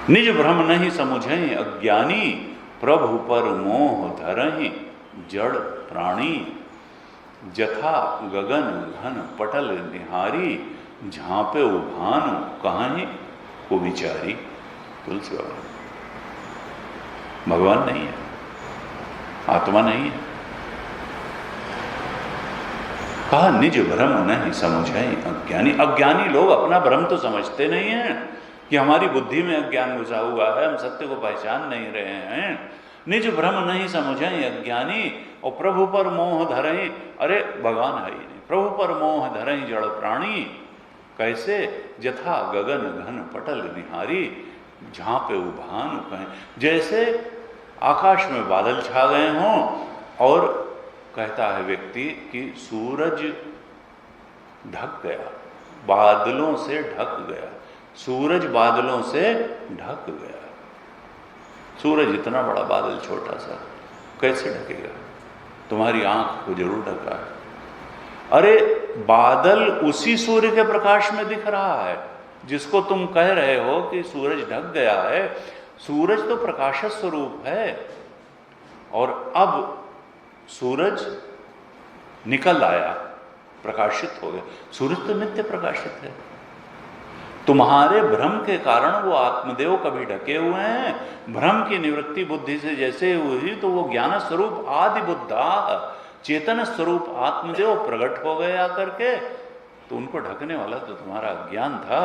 निज भ्रम नहीं समुझें अज्ञानी, प्रभु पर मोह धरहि जड़ प्राणी। जथा गगन घन पटल निहारी, झांपे उभानु कहां को विचारी। तुलसी भगवान नहीं है, आत्मा नहीं है। कहा निज भ्रम नहीं समुझें अज्ञानी। अज्ञानी लोग अपना भ्रम तो समझते नहीं है कि हमारी बुद्धि में अज्ञान घुसा हुआ है, हम सत्य को पहचान नहीं रहे हैं। निज भ्रम नहीं समझें अज्ञानी, और प्रभु पर मोह धरें, अरे भगवान है ही नहीं, प्रभु पर मोह धरें जड़ प्राणी, कैसे जथा गगन घन पटल निहारी, झांपे भानु कहें। जैसे आकाश में बादल छा गए हों और कहता है व्यक्ति कि सूरज ढक गया, बादलों से ढक गया, सूरज बादलों से ढक गया। सूरज इतना बड़ा, बादल छोटा सा, कैसे ढकेगा? तुम्हारी आंख को जरूर ढका है। अरे बादल उसी सूर्य के प्रकाश में दिख रहा है जिसको तुम कह रहे हो कि सूरज ढक गया है। सूरज तो प्रकाश स्वरूप है, और अब सूरज निकल आया, प्रकाशित हो गया। सूरज तो नित्य प्रकाशित है। तुम्हारे भ्रम के कारण वो आत्मदेव कभी ढके हुए हैं। भ्रम की निवृत्ति बुद्धि से जैसे हुई तो वो ज्ञान स्वरूप आदि बुद्धा, चेतन स्वरूप आत्मदेव प्रकट हो गए आकर के, तो उनको ढकने वाला तो तुम्हारा ज्ञान था।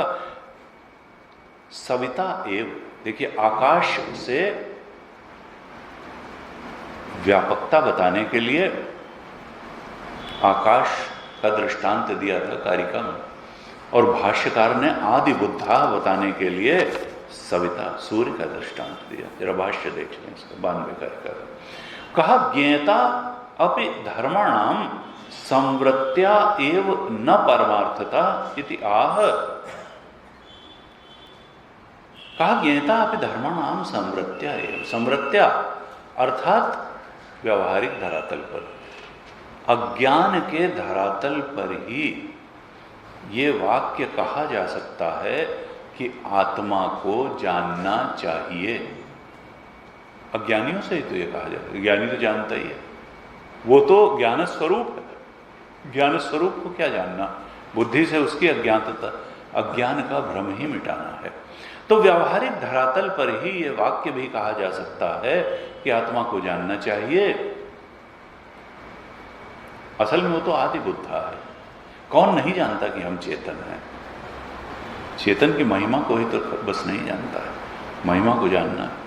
सविता एव, देखिए आकाश से व्यापकता बताने के लिए आकाश का दृष्टांत दिया था कारिका में, और भाष्यकार ने आदि बुद्धा बताने के लिए सविता सूर्य का दृष्टांत दिया। जरा भाष्य देख लें इसका 92 कारिका। कहा ज्ञेता अपि धर्माणाम संवृत्त्या एव न परमार्थता इति आह। कहा ज्ञेता अपि धर्माणाम संवृत्त्या एव, संवृत्त्या अर्थात व्यवहारिक धरातल पर, अज्ञान के धरातल पर ही ये वाक्य कहा जा सकता है कि आत्मा को जानना चाहिए। अज्ञानियों से ही तो ये कहा जाता है, ज्ञानी तो जानता ही है, वो तो ज्ञान स्वरूप है। ज्ञान स्वरूप को क्या जानना? बुद्धि से उसकी अज्ञानता, अज्ञान का भ्रम ही मिटाना है। तो व्यवहारिक धरातल पर ही ये वाक्य भी कहा जा सकता है कि आत्मा को जानना चाहिए। असल में वो तो आदि बुद्धा है। कौन नहीं जानता कि हम चेतन हैं? चेतन की महिमा को ही तो बस नहीं जानता है, महिमा को जानना है।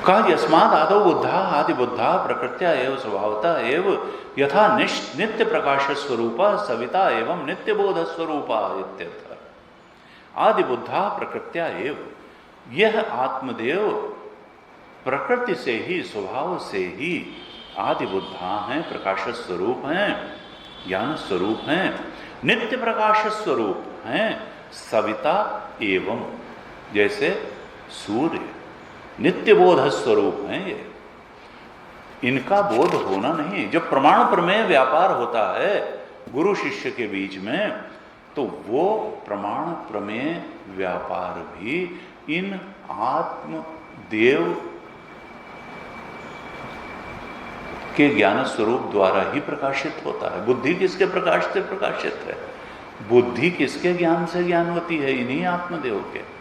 कहा यस्माद आदौ बुद्धा आदि बुद्धा प्रकृत्या एवं स्वभावता एवं यथा नित्य प्रकाश स्वरूपा सविता एवं नित्य बोध स्वरूपा इत्यर्थ। आदि बुद्धा प्रकृत्या एवं, यह आत्मदेव प्रकृति से ही, स्वभाव से ही आदि बुद्धा हैं, प्रकाश स्वरूप हैं, ज्ञान स्वरूप हैं, नित्य प्रकाश स्वरूप हैं। सविता एवं, जैसे सूर्य नित्य बोध स्वरूप हैं। ये इनका बोध होना नहीं। जब प्रमाण प्रमेय व्यापार होता है गुरु शिष्य के बीच में, तो वो प्रमाण प्रमेय व्यापार भी इन आत्मदेव के ज्ञान स्वरूप द्वारा ही प्रकाशित होता है। बुद्धि किसके प्रकाश से प्रकाशित है? बुद्धि किसके ज्ञान से ज्ञान होती है? इन्हीं आत्मदेव के।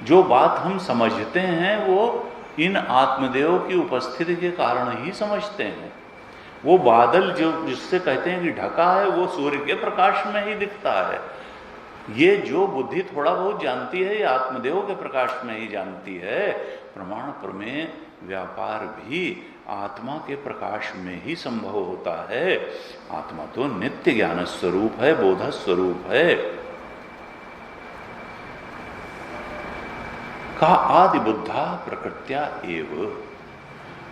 जो बात हम समझते हैं वो इन आत्मदेव की उपस्थिति के कारण ही समझते हैं। वो बादल जो जिससे कहते हैं कि ढका है, वो सूर्य के प्रकाश में ही दिखता है। ये जो बुद्धि थोड़ा बहुत जानती है, ये आत्मदेव के प्रकाश में ही जानती है। प्रमाण प्रमेय व्यापार भी आत्मा के प्रकाश में ही संभव होता है। आत्मा तो नित्य ज्ञान स्वरूप है, बोध स्वरूप है। कहा आदि बुद्धा प्रकृत्या एव,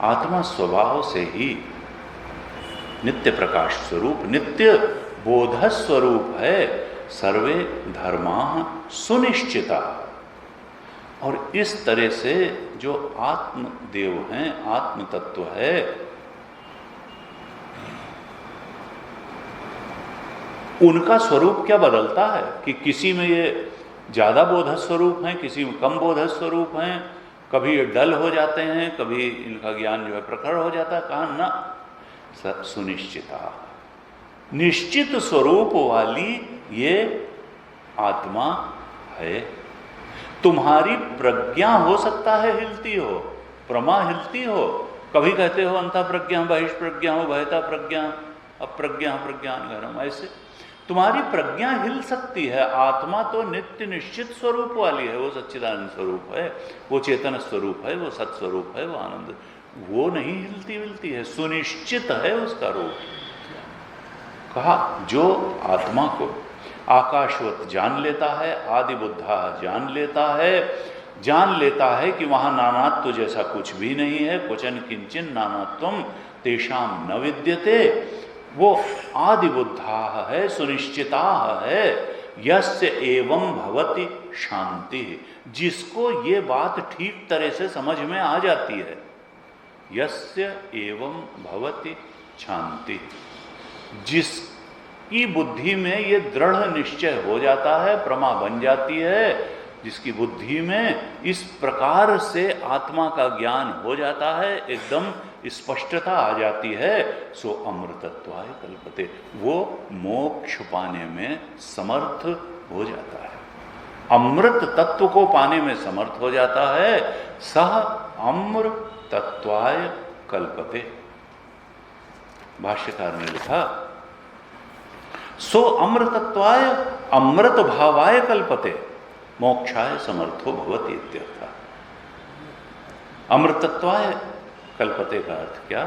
आत्मा स्वभाव से ही नित्य प्रकाश स्वरूप, नित्य बोध स्वरूप है। सर्वे धर्मा सुनिश्चिता। और इस तरह से जो आत्मदेव हैं, आत्म तत्व है, उनका स्वरूप क्या बदलता है कि किसी में ये ज्यादा बोध स्वरूप हैं, किसी में कम बोध स्वरूप हैं। कभी ये डल हो जाते हैं, कभी इनका ज्ञान जो है प्रखर हो जाता है। कहा ना, सुनिश्चिता, निश्चित स्वरूप वाली ये आत्मा है। तुम्हारी प्रज्ञा हो सकता है हिलती हो, प्रमा हिलती हो। कभी कहते हो अंतः प्रज्ञा बहिष्प्रज्ञा हो, भयता प्रज्ञा अप्रज्ञा प्रज्ञान गरम, ऐसे तुम्हारी प्रज्ञा हिल सकती है, आत्मा तो नित्य निश्चित स्वरूप वाली है, वो सच्चिदानंद स्वरूप है, वो चेतन स्वरूप है, वो सत स्वरूप है, वो आनंद, वो नहीं हिलती मिलती है, सुनिश्चित है उसका रूप। कहा जो आत्मा को आकाशवत जान लेता है, आदि बुद्धा जान लेता है कि वहां नानात्व जैसा कुछ भी नहीं है, क्वचन किंचन नानात्वम तेषाम न विद्यते, वो आदि बुद्धा है, सुनिश्चिता है, यस्य एवं भवति शांति, जिसको ये बात ठीक तरह से समझ में आ जाती है, यस्य एवं भवति शांति, जिसकी बुद्धि में ये दृढ़ निश्चय हो जाता है, प्रमा बन जाती है, जिसकी बुद्धि में इस प्रकार से आत्मा का ज्ञान हो जाता है, एकदम स्पष्टता आ जाती है, सो अमृतत्वाय कल्पते, वो मोक्ष पाने में समर्थ हो जाता है, अमृत तत्व को पाने में समर्थ हो जाता है, सह अमृतत्वाय कल्पते। भाष्यकार ने लिखा सो अमृतत्वाय अमृत भावाय कल्पते मोक्षाय समर्थो भवति इत्यर्थ। अमृतत्वाय कल्पते का अर्थ क्या?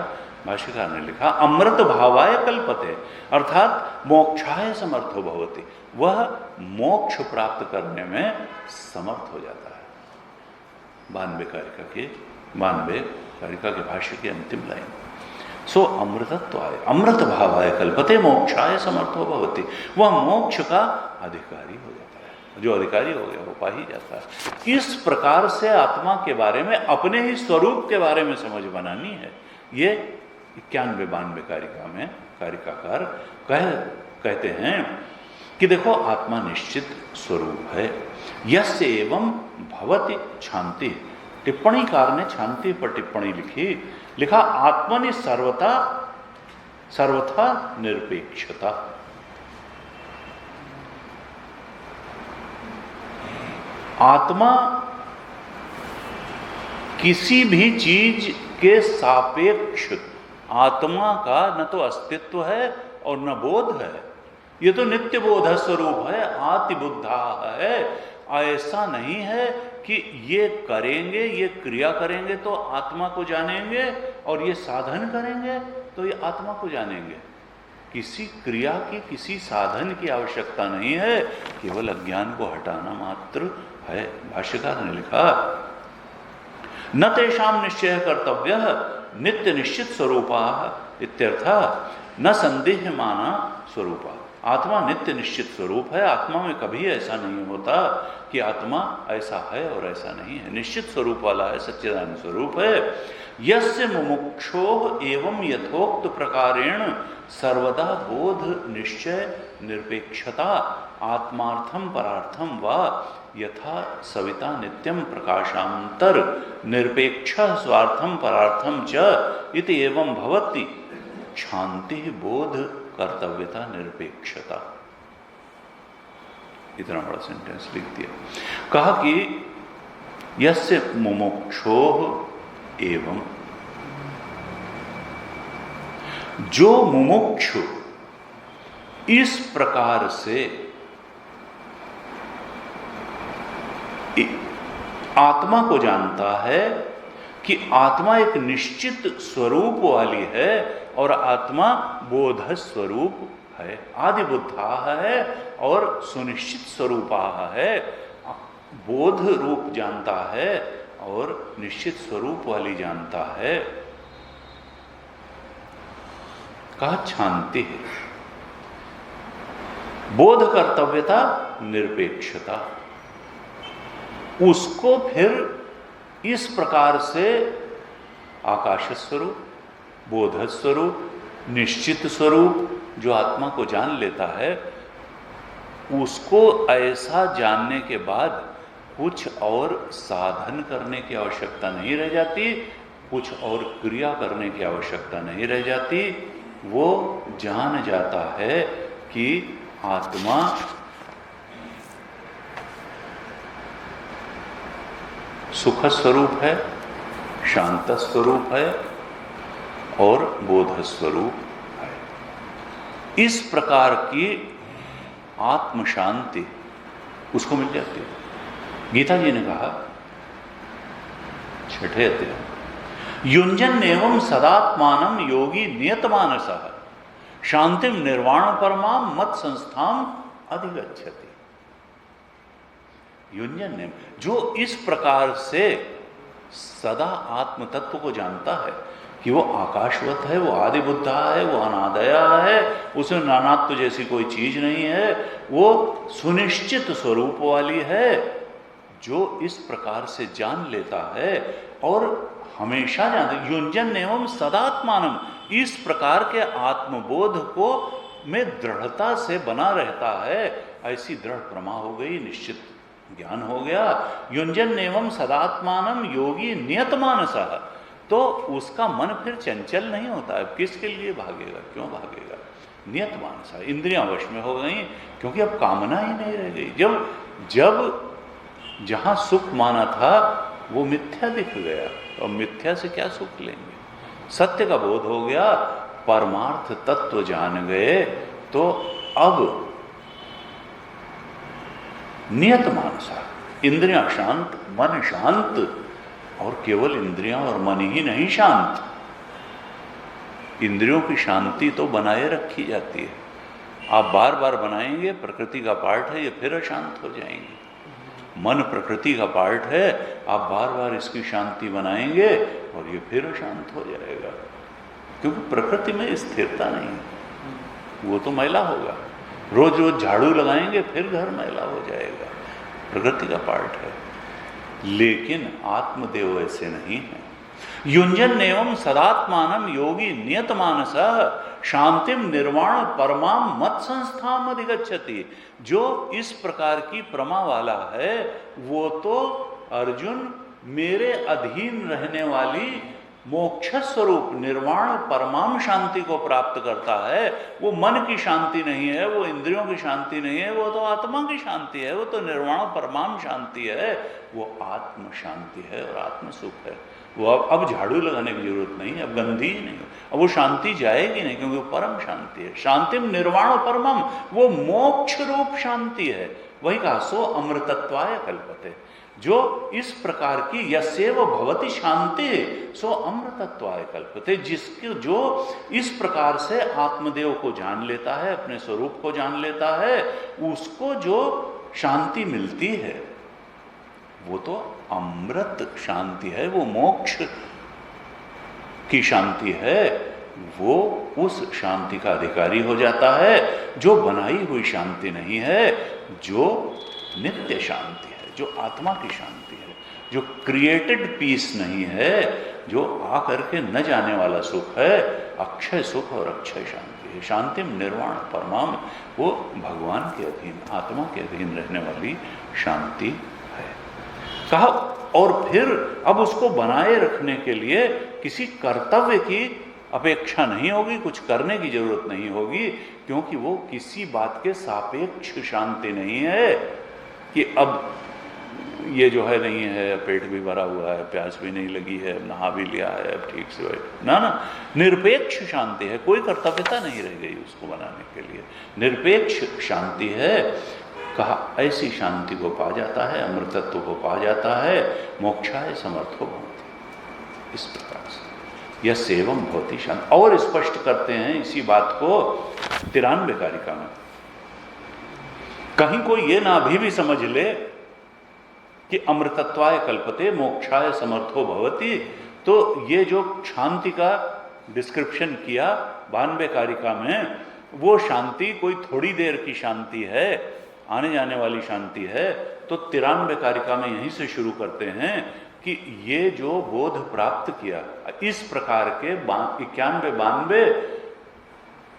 भाष्यकार ने लिखा अमृत भावाय कल्पते, अर्थात मोक्षाय समर्थो भवति, वह मोक्ष प्राप्त करने में समर्थ हो जाता है। 92 कारिका के भाष्य की अंतिम लाइन, सो अमृतत्वाय अमृत भावाय कल्पते मोक्षाय समर्थो भवति, वह मोक्ष का अधिकारी हो जाता है, जो अधिकारी हो गया वो पा ही जाता है। इस प्रकार से आत्मा के बारे में, अपने ही स्वरूप के बारे में समझ बनानी है। ये 91-92 कारिका में कारिकाकार कहते हैं कि देखो आत्मा निश्चित स्वरूप है, यस्य एवं भवति शांति। टिप्पणीकार ने शांति पर टिप्पणी लिखा आत्मनि सर्वथा निरपेक्षता। आत्मा किसी भी चीज के सापेक्ष आत्मा का न तो अस्तित्व है और न बोध है, ये तो नित्य बोध स्वरूप है, आति बुद्धा है। ऐसा नहीं है कि ये करेंगे, ये क्रिया करेंगे तो आत्मा को जानेंगे और ये साधन करेंगे तो ये आत्मा को जानेंगे। किसी क्रिया की, किसी साधन की आवश्यकता नहीं है, केवल अज्ञान को हटाना मात्र है। भाष्यकार ने लिखा न तेषाम निश्चय कर्तव्य नित्य निश्चित स्वरूपा इत्यर्था न संदेह्यमाना स्वरूपा। आत्मा नित्य निश्चित स्वरूप है, आत्मा में कभी ऐसा नहीं होता कि आत्मा ऐसा है और ऐसा नहीं है, निश्चित स्वरूप वाला है, सच्चिदानंद स्वरूप है। यस्य मुमुक्षोः एवं यथोक्त प्रकारेण सर्वदा बोध निश्चय निरपेक्षता आत्मार्थम परार्थम वा यथा सविता नित्यम प्रकाशांतर निरपेक्ष स्वार्थम परार्थम च इति एवं भवति शांति बोध कर्तव्यता निरपेक्षता। इतना बड़ा सेंटेंस लिख दिया। कहा कि यस्य मुमुक्षोः एवं, जो मुमुक्षु इस प्रकार से आत्मा को जानता है कि आत्मा एक निश्चित स्वरूप वाली है और आत्मा बोध स्वरूप है, आदि बुद्धा है और सुनिश्चित स्वरूपा है, बोध रूप जानता है और निश्चित स्वरूप वाली जानता है। कहा शांति है, बोध कर्तव्यता निरपेक्षता। उसको फिर इस प्रकार से आकाश स्वरूप, बोध स्वरूप, निश्चित स्वरूप जो आत्मा को जान लेता है, उसको ऐसा जानने के बाद कुछ और साधन करने की आवश्यकता नहीं रह जाती, कुछ और क्रिया करने की आवश्यकता नहीं रह जाती। वो जान जाता है कि आत्मा सुख स्वरूप है, शांत स्वरूप है और बोध स्वरूप है। इस प्रकार की आत्म शांति उसको मिल जाती है। गीता जी ने कहा 6ठे अध्याय, युंजन एवं सदात्मानम योगी नियतमानसः शांतिम निर्वाण परमाम मत संस्थाम अधिगच्छति। युंजन ने जो इस प्रकार से सदा आत्म तत्व को जानता है कि वो आकाशवत है, वो आदि बुद्धा है, वो अनादया है, उसमें नानात्व जैसी कोई चीज नहीं है, वो सुनिश्चित स्वरूप वाली है, जो इस प्रकार से जान लेता है और हमेशा जानता, युंजन एवं सदात्मानम, इस प्रकार के आत्मबोध को में दृढ़ता से बना रहता है, ऐसी दृढ़ प्रमा हो गई, निश्चित ज्ञान हो गया। युंजन एवं सदात्मानम योगी नियतमानसः, तो उसका मन फिर चंचल नहीं होता है। किसके लिए भागेगा, क्यों भागेगा? नियतमानसः, इंद्रियां वश में हो गई, क्योंकि अब कामना ही नहीं रह गई। जब जहां सुख माना था वो मिथ्या दिख गया, और मिथ्या से क्या सुख लेंगे? सत्य का बोध हो गया, परमार्थ तत्व जान गए, तो अब नियत मानसा, इंद्रियां शांत, मन शांत, और केवल इंद्रियां और मन ही नहीं शांत, इंद्रियों की शांति तो बनाए रखी जाती है। आप बार बार बनाएंगे, प्रकृति का पार्ट है, ये फिर अशांत हो जाएंगे। मन प्रकृति का पार्ट है, आप बार बार इसकी शांति बनाएंगे और ये फिर अशांत हो जाएगा, क्योंकि प्रकृति में स्थिरता नहीं है, वो तो मैला होगा। रोज रोज झाड़ू लगाएंगे फिर घर मैला हो जाएगा, प्रकृति का पार्ट है। लेकिन आत्मदेव ऐसे नहीं है। युंजन एवं सदात्मानम योगी नियतमानसः शांतिम निर्वाण परमाम मत संस्थाम अधिगच्छति। जो इस प्रकार की प्रमा वाला है वो तो अर्जुन मेरे अधीन रहने वाली मोक्ष स्वरूप निर्वाण परमाम शांति को प्राप्त करता है। वो मन की शांति नहीं है, वो इंद्रियों की शांति नहीं है, वो तो आत्मा की शांति है, वो तो निर्वाण परमाम शांति है, वो आत्म शांति है और आत्म सुख है। वो अब झाड़ू लगाने की जरूरत नहीं है, अब गंदी ही नहीं, अब वो शांति जाएगी नहीं, क्योंकि वो परम शांति है। शांतिम निर्वाण परमम, वो मोक्ष रूप शांति है। वही कहा सो अमृतत्वाय कल्पते। जो इस प्रकार की यस्यैव भवति शांति सो अमृतत्वाय कल्पते, जिसके जो इस प्रकार से आत्मदेव को जान लेता है, अपने स्वरूप को जान लेता है, उसको जो शांति मिलती है वो तो अमृत शांति है, वो मोक्ष की शांति है। वो उस शांति का अधिकारी हो जाता है जो बनाई हुई शांति नहीं है, जो नित्य शांति है, जो आत्मा की शांति है, जो क्रिएटेड पीस नहीं है, जो आ करके न जाने वाला सुख है, अक्षय सुख और अक्षय शांति है। शांतिम निर्वाण परमाम, वो भगवान के अधीन, आत्मा के अधीन रहने वाली शांति है। कहा और फिर अब उसको बनाए रखने के लिए किसी कर्तव्य की अपेक्षा नहीं होगी, कुछ करने की जरूरत नहीं होगी, क्योंकि वो किसी बात के सापेक्ष शांति नहीं है कि अब ये जो है नहीं है, पेट भी भरा हुआ है, प्यास भी नहीं लगी है, नहा भी लिया है, अब ठीक से ना, निरपेक्ष शांति है। कोई कर्तव्यता नहीं रह गई उसको बनाने के लिए, निरपेक्ष शांति है। कहा ऐसी शांति को पा जाता है, अमृतत्व को पा जाता है, मोक्षाय समर्थो भवति। इस प्रकार से यह सेवम भवति शांति। और स्पष्ट करते हैं इसी बात को 93 कारिका में। कहीं कोई ये ना अभी भी समझ ले कि अमृतत्वाय कल्पते मोक्षाय समर्थो भवति, तो ये जो शांति का डिस्क्रिप्शन किया 92 कारिका में, वो शांति कोई थोड़ी देर की शांति है, आने जाने वाली शांति है। तो 93 कारिका में यहीं से शुरू करते हैं कि ये जो बोध प्राप्त किया, इस प्रकार के 91-92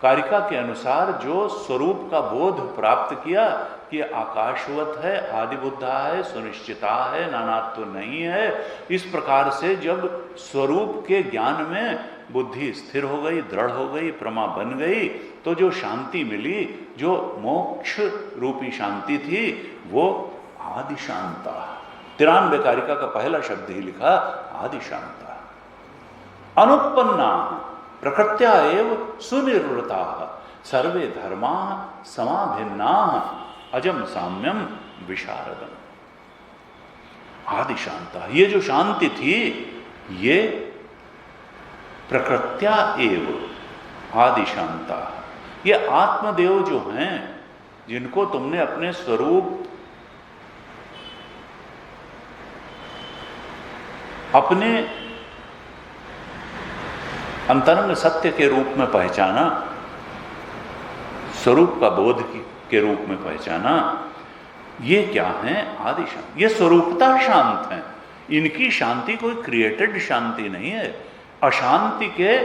कारिका के अनुसार जो स्वरूप का बोध प्राप्त किया कि आकाशवत है, आदि बुद्धा है, सुनिश्चिता है, नानात्व नहीं है, इस प्रकार से जब स्वरूप के ज्ञान में बुद्धि स्थिर हो गई, दृढ़ हो गई, प्रमा बन गई, तो जो शांति मिली, जो मोक्ष रूपी शांति थी, वो आदि शांता। 93 कारिका का पहला शब्द ही लिखा आदि शांता। अनुत्पन्ना प्रकृत्या एव सुनिर्वृता सर्वे धर्मा समाभिन्ना अजम साम्यम विशारदम। आदि शांता, ये जो शांति थी ये प्रकृत्या एव आदि शांता, ये आत्मदेव जो हैं जिनको तुमने अपने स्वरूप अपने अंतरंग सत्य के रूप में पहचाना, स्वरूप का बोध के रूप में पहचाना, ये क्या है? आदि शांति। ये स्वरूपता शांत हैं, इनकी शांति कोई क्रिएटेड शांति नहीं है, अशांति के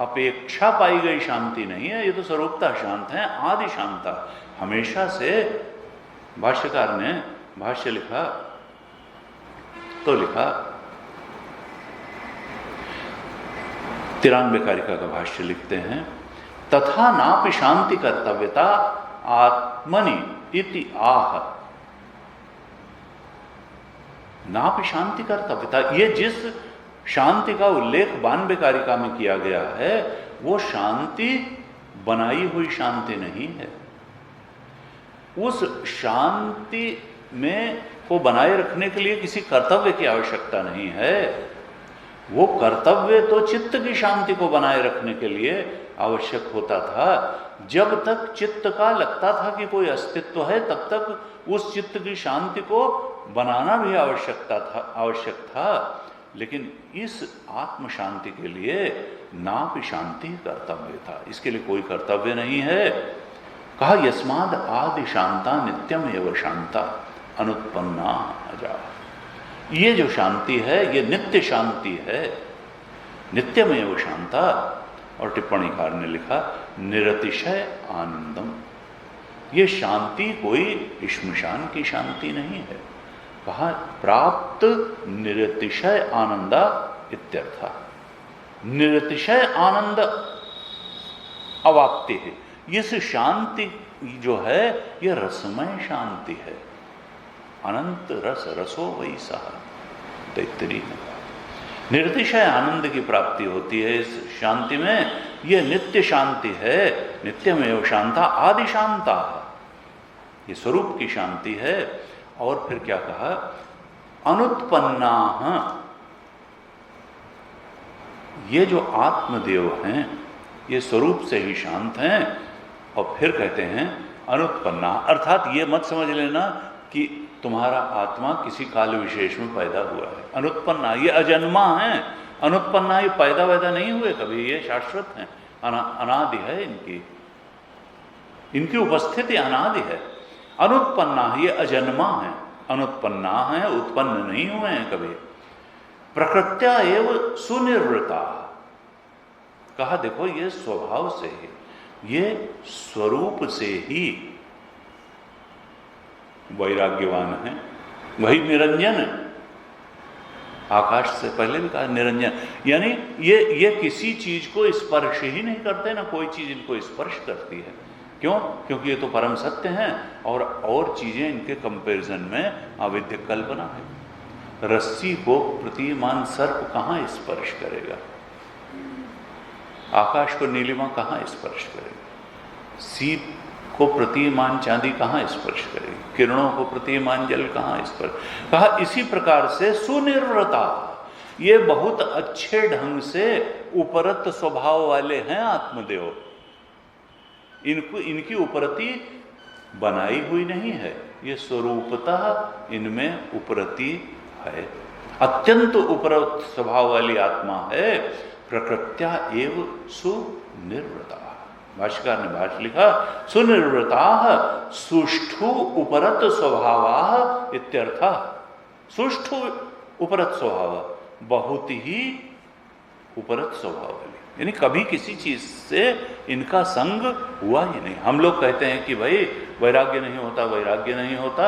अपेक्षा पाई गई शांति नहीं है, ये तो स्वरूपता शांत है, आदि शांता। हमेशा से भाष्यकार ने भाष्य लिखा तो लिखा 93 कारिका का भाष्य लिखते हैं, तथा नापि शांति कर्तव्यता आत्मनि इति आह। नापि शांति कर्तव्यता, ये जिस शांति का उल्लेख 92 कारिका में किया गया है वो शांति बनाई हुई शांति नहीं है। उस शांति में को बनाए रखने के लिए किसी कर्तव्य की आवश्यकता नहीं है। वो कर्तव्य तो चित्त की शांति को बनाए रखने के लिए आवश्यक होता था। जब तक चित्त का लगता था कि कोई अस्तित्व है तब तक उस चित्त की शांति को बनाना भी आवश्यक था। लेकिन इस आत्म शांति के लिए नापि शांति कर्तव्य था, इसके लिए कोई कर्तव्य नहीं है। कहा यस्माद आदि शांता नित्यम एव शांता अनुत्पन्ना अजा। ये जो शांति है ये नित्य शांति है, नित्यमेव शांता। और टिप्पणीकार ने लिखा निरतिशय आनंदम। ये शांति कोई श्मशान की शांति नहीं है। कहा प्राप्त निरतिशय आनंदा इत्यर्था। निरतिशय आनंद अवाप्ति है। इस शांति जो है ये रसमय शांति है। अनंत रस रसो वही सह तैत्तरीय ने कहा। निर्तिशय आनंद की प्राप्ति होती है इस शांति में। यह नित्य शांति है, नित्यमेव शांता आदि शांता, ये स्वरूप की शांति है। और फिर क्या कहा? अनुत्पन्ना, ये जो आत्मदेव हैं ये स्वरूप से ही शांत हैं। और फिर कहते हैं अनुत्पन्ना, अर्थात ये मत समझ लेना कि तुम्हारा आत्मा किसी काल विशेष में पैदा हुआ है। अनुत्पन्ना, ये अजन्मा है। अनुत्पन्ना, ये पैदा वैदा नहीं हुए कभी, ये शाश्वत हैं, अनादि है। इनकी उपस्थिति अनादि है। अनुत्पन्ना, ये अजन्मा है, अनुत्पन्ना है, उत्पन्न नहीं हुए हैं कभी। प्रकृत्या एव सुनिर्वृता, कहा देखो ये स्वभाव से ही, ये स्वरूप से ही वैराग्यवान है। वही निरंजन है। आकाश से पहले भी कहा निरंजन, यानी ये किसी चीज को स्पर्श ही नहीं करते, ना कोई चीज इनको स्पर्श करती है। क्यों? क्योंकि ये तो परम सत्य हैं और चीजें इनके कंपैरिजन में अविद्यक कल्पना है। रस्सी को प्रतिमान सर्प कहाँ स्पर्श करेगा? आकाश को नीलिमा कहाँ स्पर्श करेगा? सीप को प्रतिमान चांदी कहाँ स्पर्श करेगी? किरणों को प्रतिमान जल कहाँ स्पर्श? कहा इसी प्रकार से सुनिर्वृता, ये बहुत अच्छे ढंग से उपरत स्वभाव वाले हैं आत्मदेव। इनकी उपरति बनाई हुई नहीं है, ये स्वरूपतः इनमें उपरति है। अत्यंत उपरत स्वभाव वाली आत्मा है। प्रकृत्या एव सुनिर्वृता। भाष्यकार ने भाष्य लिखा सुनिर्वृता सुष्ठु उपरत स्वभाव इत्यर्थ। सुष्ठु उपरत स्वभाव, बहुत ही उपरत स्वभाव वाली, यानी कभी किसी चीज से इनका संग हुआ ही नहीं। हम लोग कहते हैं कि भाई वैराग्य नहीं होता, वैराग्य नहीं होता,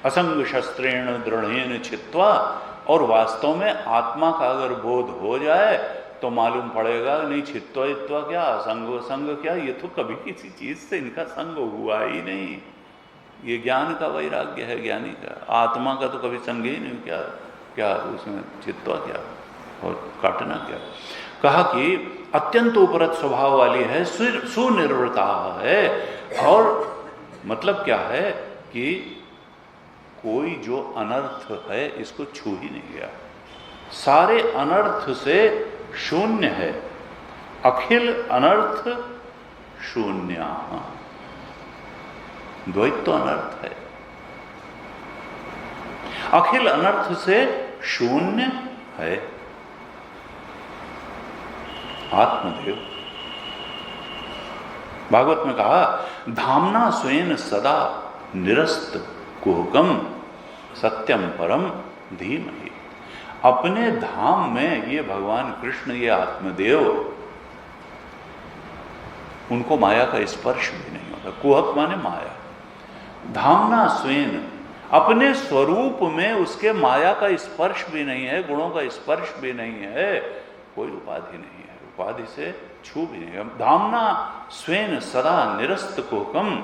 असंग शस्त्रेण दृढ़ेन छित्वा। और वास्तव में आत्मा का अगर बोध हो जाए तो मालूम पड़ेगा नहीं छित्वा इत्वा क्या, असंग संग क्या, ये तो कभी किसी चीज से इनका संग हुआ ही नहीं। ये ज्ञान का वैराग्य है ज्ञानी का। आत्मा का तो कभी संग ही नहीं। क्या क्या उसमें छित्वा क्या और काटना क्या? कहा कि अत्यंत उपरत स्वभाव वाली है, सुनिर्वृता है। और मतलब क्या है कि कोई जो अनर्थ है इसको छू ही नहीं गया, सारे अनर्थ से शून्य है। अखिल अनर्थ शून्य, द्वैत तो अनर्थ है। अखिल अनर्थ से शून्य है आत्मदेव। भागवत में कहा, धामना स्वेन सदा निरस्त कुहकम सत्यम परम धीमहि। अपने धाम में ये भगवान कृष्ण, ये आत्मदेव, उनको माया का स्पर्श भी नहीं होता। कुहक माने माया। धामना स्वेन, अपने स्वरूप में उसके माया का स्पर्श भी नहीं है, गुणों का स्पर्श भी नहीं है, कोई उपाधि नहीं है, उपाधि से छू भी नहीं है। धामना स्वेन सदा निरस्त कुहकम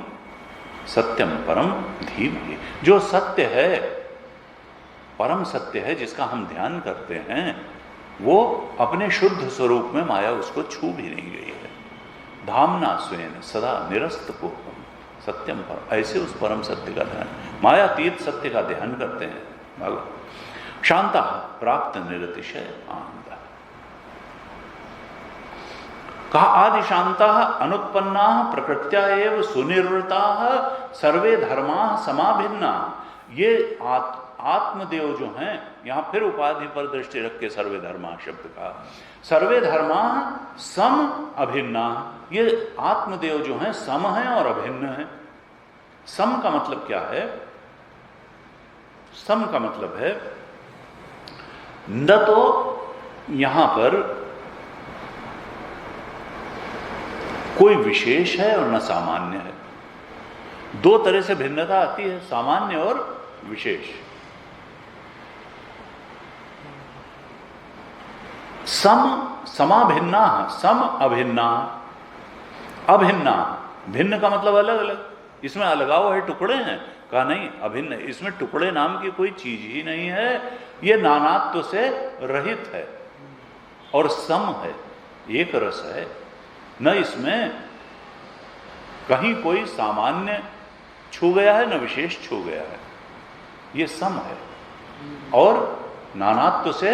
सत्यम परम धीमहि। जो सत्य है, परम सत्य है, जिसका हम ध्यान करते हैं, वो अपने शुद्ध स्वरूप में माया उसको छू भी नहीं गई है। धामना स्वेन सदा निरस्त कुहकम सत्यम पर, ऐसे उस परम सत्य का ध्यान, मायातीत सत्य का ध्यान करते हैं भगवान। शांता प्राप्त निरतिशय आनंद। कहा आदि शांता अनुत्पन्ना प्रकृत्या एव सुनिर्वृता सर्वे धर्मा समाभिन्ना। ये आत्मदेव जो हैं, यहां फिर उपाधि पर दृष्टि रख के सर्वे धर्मा शब्द का, सर्वे धर्मा सम अभिन्ना। ये आत्मदेव जो हैं सम हैं और अभिन्न हैं। सम का मतलब क्या है? सम का मतलब है न तो यहां पर कोई विशेष है और न सामान्य है। दो तरह से भिन्नता आती है, सामान्य और विशेष। समाभिन्ना, सम अभिन्ना, अभिन्ना, भिन्न का मतलब अलग अलग। इसमें अलगाव है, टुकड़े हैं। कहा नहीं, अभिन्न, इसमें टुकड़े नाम की कोई चीज ही नहीं है। ये नानात्व से रहित है और सम है, एक रस है। न इसमें कहीं कोई सामान्य छू गया है, न विशेष छू गया है। ये सम है और नानात्व से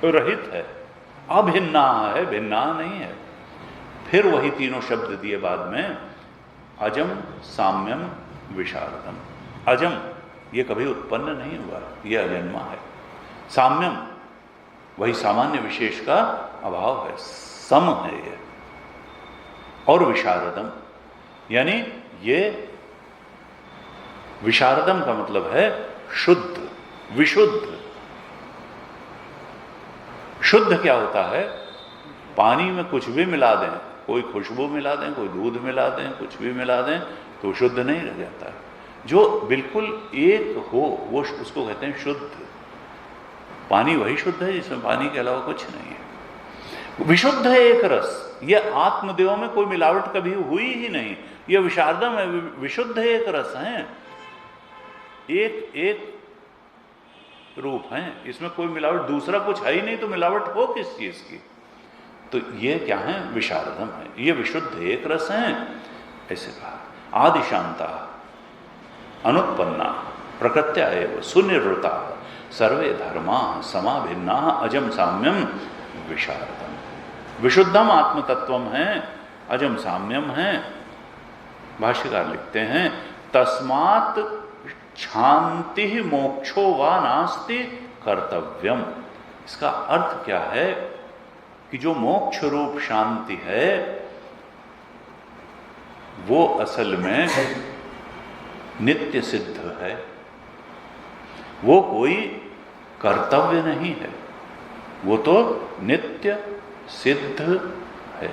रहित है। अभिन्ना है, भिन्ना नहीं है। फिर वही तीनों शब्द दिए बाद में, अजम साम्यम विशारदम। अजम, ये कभी उत्पन्न नहीं हुआ, ये अजन्मा है। साम्यम, वही सामान्य विशेष का अभाव है, सम है ये। और विशारदम, यानी ये विशारदम का मतलब है शुद्ध, विशुद्ध। शुद्ध क्या होता है? पानी में कुछ भी मिला दें, कोई खुशबू मिला दें, कोई दूध मिला दें, कुछ भी मिला दें, तो शुद्ध नहीं रह जाता है। जो बिल्कुल एक हो वो उसको कहते हैं शुद्ध। पानी वही शुद्ध है जिसमें पानी के अलावा कुछ नहीं है। विशुद्ध है एक रस। यह आत्मदेव में कोई मिलावट कभी हुई ही नहीं। यह विशारदम है, विशुद्ध है एक रस है, एक एक रूप है, इसमें कोई मिलावट दूसरा कुछ है ही नहीं, तो मिलावट हो किस चीज की? तो ये क्या है? विशारदम है, ये विशुद्ध एक रस है। ऐसे कहा आदि शांता अनुत्पन्ना प्रकृत्या एव सुनिर्वृता सर्वे धर्मा समाभिन्ना अजम साम्यम विशारदम। विशुद्धम आत्मतत्वम है, अजम साम्यम है। भाष्यकार लिखते हैं तस्मात् शांति मोक्षो वा नास्ति कर्तव्यम। इसका अर्थ क्या है कि जो मोक्ष रूप शांति है वो असल में नित्य सिद्ध है, वो कोई कर्तव्य नहीं है, वो तो नित्य सिद्ध है।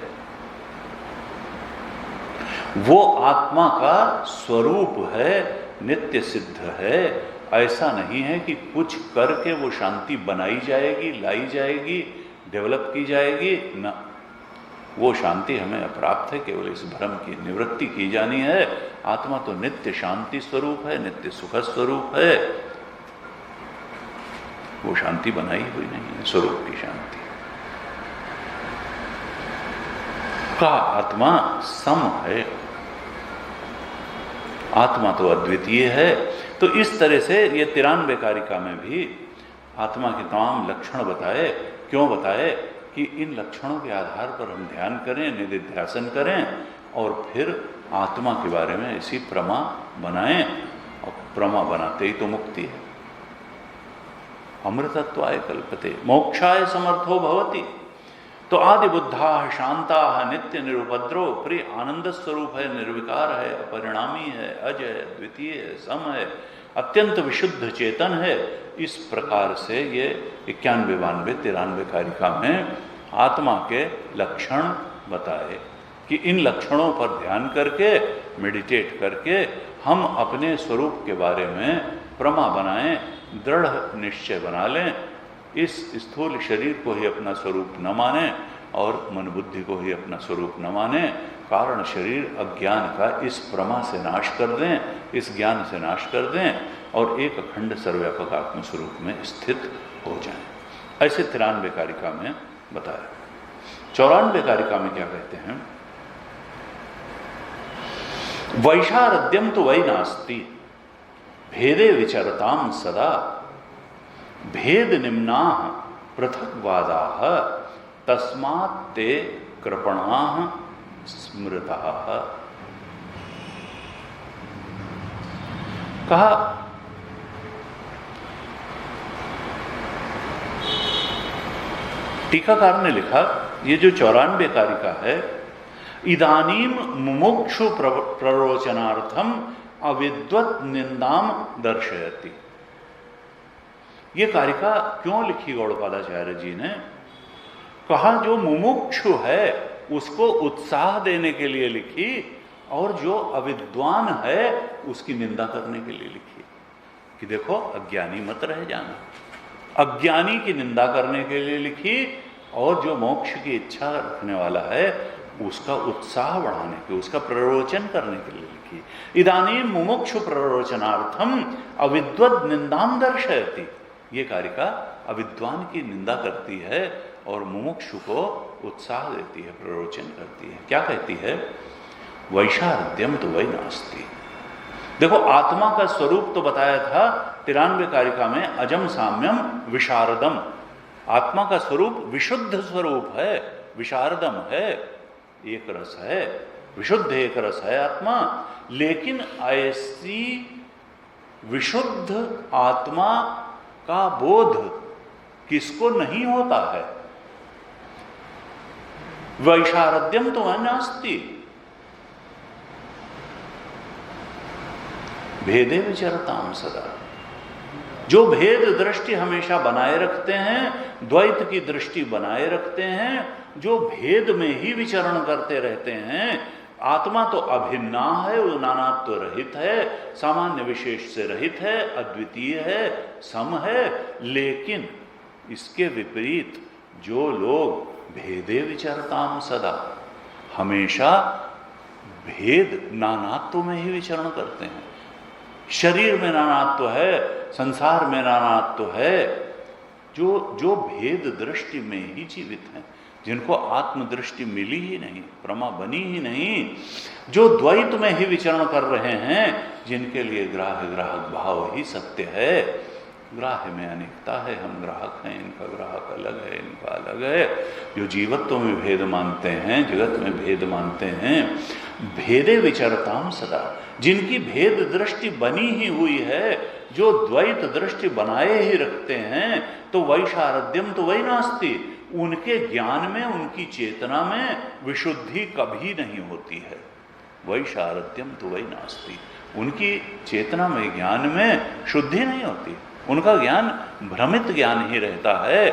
वो आत्मा का स्वरूप है, नित्य सिद्ध है। ऐसा नहीं है कि कुछ करके वो शांति बनाई जाएगी, लाई जाएगी, डेवलप की जाएगी, न। वो शांति हमें अप्राप्त है, केवल इस भ्रम की निवृत्ति की जानी है। आत्मा तो नित्य शांति स्वरूप है, नित्य सुख स्वरूप है। वो शांति बनाई हुई नहीं है, स्वरूप की शांति। का आत्मा सम है, आत्मा तो अद्वितीय है। तो इस तरह से ये 93 कारिका में भी आत्मा के तमाम लक्षण बताए। क्यों बताए? कि इन लक्षणों के आधार पर हम ध्यान करें, निधिध्यासन करें और फिर आत्मा के बारे में इसी प्रमा बनाएं, और प्रमा बनाते ही तो मुक्ति है। अमृतत्वाय कल्पते मोक्षाय समर्थो भवति। तो आदि बुद्धा शांता नित्य निरुपद्रो, प्रिय आनंद स्वरूप है, निर्विकार है, अपरिणामी है, अज है, द्वितीय है, सम है, अत्यंत विशुद्ध चेतन है। इस प्रकार से ये 91, 92, 93 कारिका में आत्मा के लक्षण बताए कि इन लक्षणों पर ध्यान करके, मेडिटेट करके हम अपने स्वरूप के बारे में प्रमा बनाएं, दृढ़ निश्चय बना लें। इस स्थूल शरीर को ही अपना स्वरूप न माने और मन बुद्धि को ही अपना स्वरूप न माने। कारण शरीर अज्ञान का इस प्रमा से नाश कर दें, इस ज्ञान से नाश कर दें और एक अखंड सर्वव्यापक आत्मस्वरूप में स्थित हो जाएं। ऐसे 93 कारिका में बताया। 94 कारिका में क्या कहते हैं? वैशारद्यम तो वै नास्ति भेदे विचरताम सदा भेद निम्ना पृथक्वादाः तस्मात् ते कृपणाः स्मृताः। कहा टीकाकार ने लिखा, ये जो 94 कारिका है, इदानीम मुमुक्षु प्ररोचनार्थम अविद्वत निंदाम दर्शयति। ये कारिका क्यों लिखी गौड़पादाचार्य जी ने? कहा जो मुमुक्षु है उसको उत्साह देने के लिए लिखी, और जो अविद्वान है उसकी निंदा करने के लिए लिखी कि देखो अज्ञानी मत रह जाना। अज्ञानी की निंदा करने के लिए लिखी, और जो मोक्ष की इच्छा रखने वाला है उसका उत्साह बढ़ाने के, उसका प्ररोचन करने के लिए लिखी। इदानीम मुमुक्षु प्ररोचनार्थम अविद्वद निंदाम दर्शयति। ये कारिका अविद्वान की निंदा करती है और मुमुक्षु को उत्साह देती है, प्ररोचन करती है। क्या कहती है? वैशारद्यम तो वै नास्ति। देखो आत्मा का स्वरूप तो बताया था 93 कारिका में, अजम साम्यम विशारदम। आत्मा का स्वरूप विशुद्ध स्वरूप है, विशारदम है, एक रस है, विशुद्ध एक रस है आत्मा। लेकिन ऐसी विशुद्ध आत्मा का बोध किसको नहीं होता है? वैशारद्यम तो नास्ति भेदे विचरताम सदा। जो भेद दृष्टि हमेशा बनाए रखते हैं, द्वैत की दृष्टि बनाए रखते हैं, जो भेद में ही विचरण करते रहते हैं। आत्मा तो अभिन्ना है, वो नानात्व रहित है, सामान्य विशेष से रहित है, अद्वितीय है, सम है। लेकिन इसके विपरीत जो लोग भेदे विचरताम सदा, हमेशा भेद नानात्व में ही विचरण करते हैं। शरीर में नानात्व है, संसार में नानात्व है, जो भेद दृष्टि में ही जीवित हैं, जिनको आत्मदृष्टि मिली ही नहीं, प्रमा बनी ही नहीं, जो द्वैत में ही विचरण कर रहे हैं, जिनके लिए ग्राह्य ग्राहक भाव ही सत्य है। ग्राह्य में अनेकता है, हम ग्राहक हैं, इनका ग्राहक अलग है, इनका अलग है। जो जीवत्व में भेद मानते हैं, जगत में भेद मानते हैं, भेदे विचरताम सदा, जिनकी भेद दृष्टि बनी ही हुई है, जो द्वैत दृष्टि बनाए ही रखते हैं, तो वैशारद्यम तो वै नास्ति। उनके ज्ञान में, उनकी चेतना में विशुद्धि कभी नहीं होती है। वैशारद्यम तो वै नास्ति। उनकी चेतना में, ज्ञान में शुद्धि नहीं होती। उनका ज्ञान भ्रमित ज्ञान ही रहता है,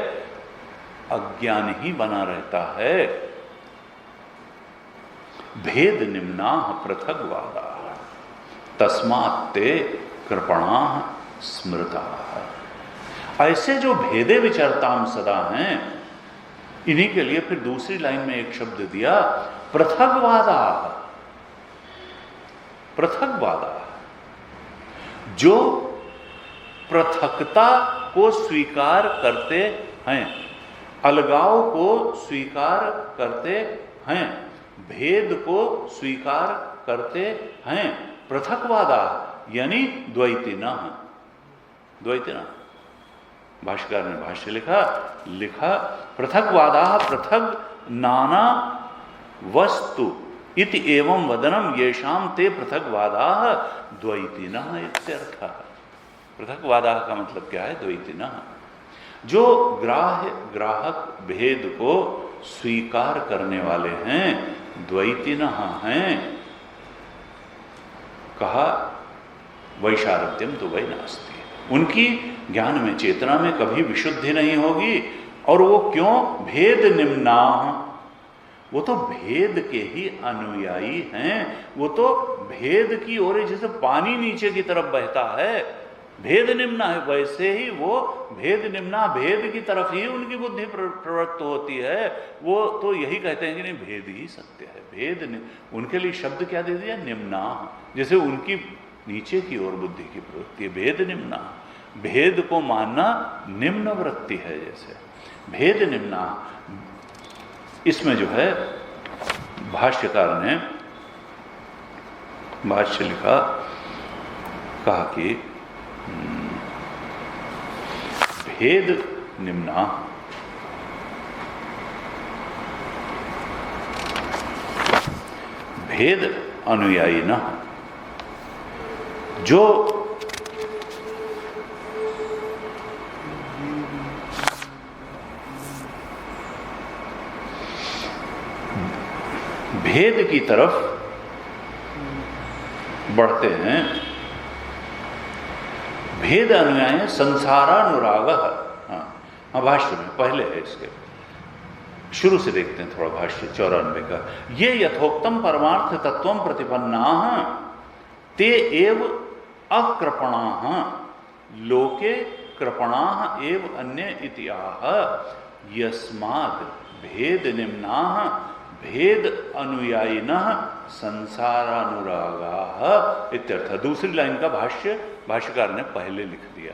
अज्ञान ही बना रहता है। भेद निम्ना पृथग्वादा तस्मात् ते कृपणा स्मृता। ऐसे जो भेदे विचरताम सदा हैं, इन्हीं के लिए फिर दूसरी लाइन में एक शब्द दिया, पृथग्वादा। पृथग्वादा, जो पृथकता को स्वीकार करते हैं, अलगाव को स्वीकार करते हैं, भेद को स्वीकार करते हैं। पृथकवादा यानी द्वैतिना, द्वैतिना। भाष्यकार ने भाष्य लिखा पृथकवादा पृथक नाना वस्तु इति एवं वदनम येषाम ते पृथकवादा द्वैतिना इत्यर्थः। पृथकवादा का मतलब क्या है? द्वैतिना, जो ग्राहक भेद को स्वीकार करने वाले हैं, द्वैतिना हैं। कहा वैशारद्यम तो वै नास्ति, उनकी ज्ञान में चेतना में कभी विशुद्धि नहीं होगी। और वो क्यों? भेद निम्ना, वो तो भेद के ही अनुयायी हैं। वो तो भेद की ओर, जैसे पानी नीचे की तरफ बहता है, भेद निम्ना है, वैसे ही वो भेद निम्ना, भेद की तरफ ही उनकी बुद्धि प्रवृत्त होती है। वो तो यही कहते हैं कि नहीं, भेद ही सत्य है। भेद, उनके लिए शब्द क्या दे दिया? निम्ना, जैसे उनकी नीचे की ओर बुद्धि की प्रवृत्ति है, भेद निम्ना। भेद को मानना निम्न वृत्ति है, जैसे भेद निम्ना। इसमें जो है भाष्यकार ने भाष्य लिखा, कहा कि भेद निम्ना, भेद अनुयायी न, जो भेद की तरफ बढ़ते हैं। भेद अनुयायी संसारानुराग। हाँ, भाष्य में पहले है, इसके शुरू से देखते हैं थोड़ा भाष्य 94 का। ये यथोक्तम परमार्थ तत्वम प्रतिपन्ना ते एव अकृपणा लोके कृपणा एव अन्य इत्याह यस्माद् भेद निम्ना भेद अनुयायिनः संसारानुरागाः इत्यर्थ। दूसरी लाइन का भाष्यकार ने पहले लिख दिया।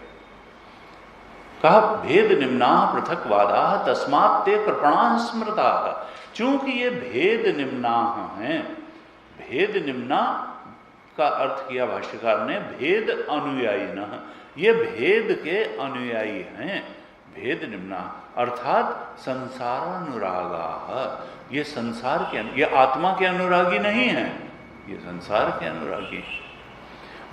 कहा भेद निम्ना पृथकवादा तस्मात् ते कृपणा स्मृता। चूंकि ये भेद निम्ना हैं, भेद निम्ना का अर्थ किया भाष्यकार ने भेद अनुयायिनः, ये भेद के अनुयायी हैं। भेद निम्ना अर्थात संसारानुरागाः, ये संसार के, ये आत्मा के अनुरागी नहीं है, ये संसार के अनुरागी हैं।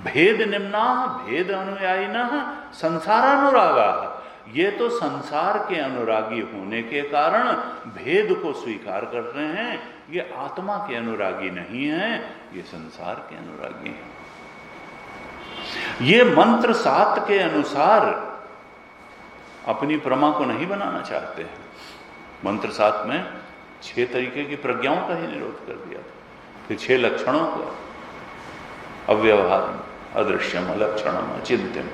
भेद निम्ना भेद अनुयायिनः संसारानुरागाः, ये तो संसार के अनुरागी होने के कारण भेद को स्वीकार कर रहे हैं। ये आत्मा के अनुरागी नहीं हैं, ये संसार के अनुरागी हैं। ये मंत्र 7 के अनुसार अपनी प्रमा को नहीं बनाना चाहते हैं। मंत्र 7 में 6 तरीके की प्रज्ञाओं का ही निरोध कर दिया था। फिर 6 लक्षणों का, अव्यवहारम, अदृश्यम, अलक्षणम, अचिंत्यम,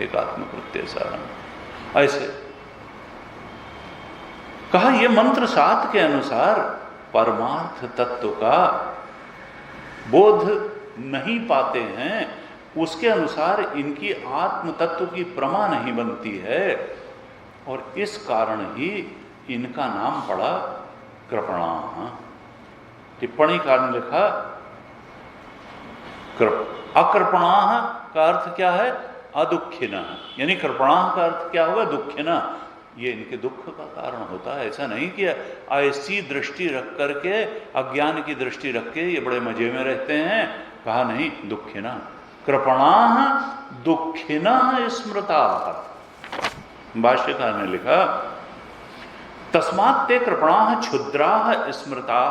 एकात्म प्रत्यय सारम, ऐसे कहा। यह मंत्र 7 के अनुसार परमार्थ तत्व का बोध नहीं पाते हैं, उसके अनुसार इनकी आत्म तत्व की प्रमा नहीं बनती है, और इस कारण ही इनका नाम पड़ा कृपणा। टिप्पणी कारण लिखा अकृपणा का अर्थ क्या है? अदुखिना, यानी कृपणा का अर्थ क्या होगा? दुखिना। ये इनके दुख का कारण होता है। ऐसा नहीं कि ऐसी दृष्टि रख करके, अज्ञान की दृष्टि रख के ये बड़े मजे में रहते हैं। कहा नहीं, दुखिना, कृपणा दुखिना स्मृता। भाष्यकार ने लिखा तस्मात् ते कृपणा क्षुद्रा स्मृता।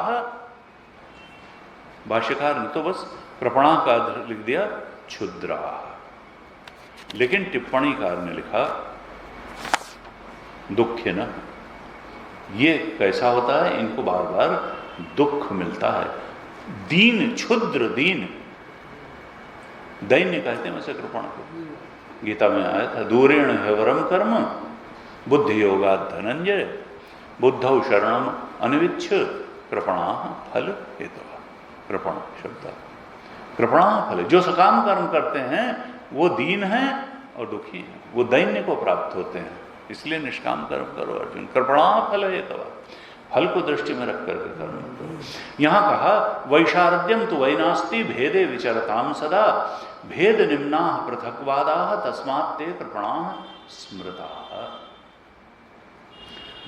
भाष्यकार ने तो बस कृपणा का लिख दिया क्षुद्रा, लेकिन टिप्पणीकार ने लिखा दुखिना। ये कैसा होता है? इनको बार बार दुख मिलता है। दीन, क्षुद्र दीन, दैन्य कहते हैं वैसे कृपण को। गीता में आया था, दूरेण ह्यवरम कर्म बुद्धि योगा धनंजय बुद्धौ शरणम अनविच्छ कृपणा फल हेतु। कृपण शब्द, कृपणा फल, जो सकाम कर्म करते हैं वो दीन हैं और दुखी हैं, वो दैन्य को प्राप्त होते हैं। इसलिए निष्काम कर्म करो अर्जुन, कृपणा फल हेतु, फल को दृष्टि में रख करके कर्म करो। यहां कहा वैशारद्यम तो वैनास्ति भेदे विचरताम सदा भेद निम्ना पृथक्वादा तस्मात् ते कृपणा स्मृता।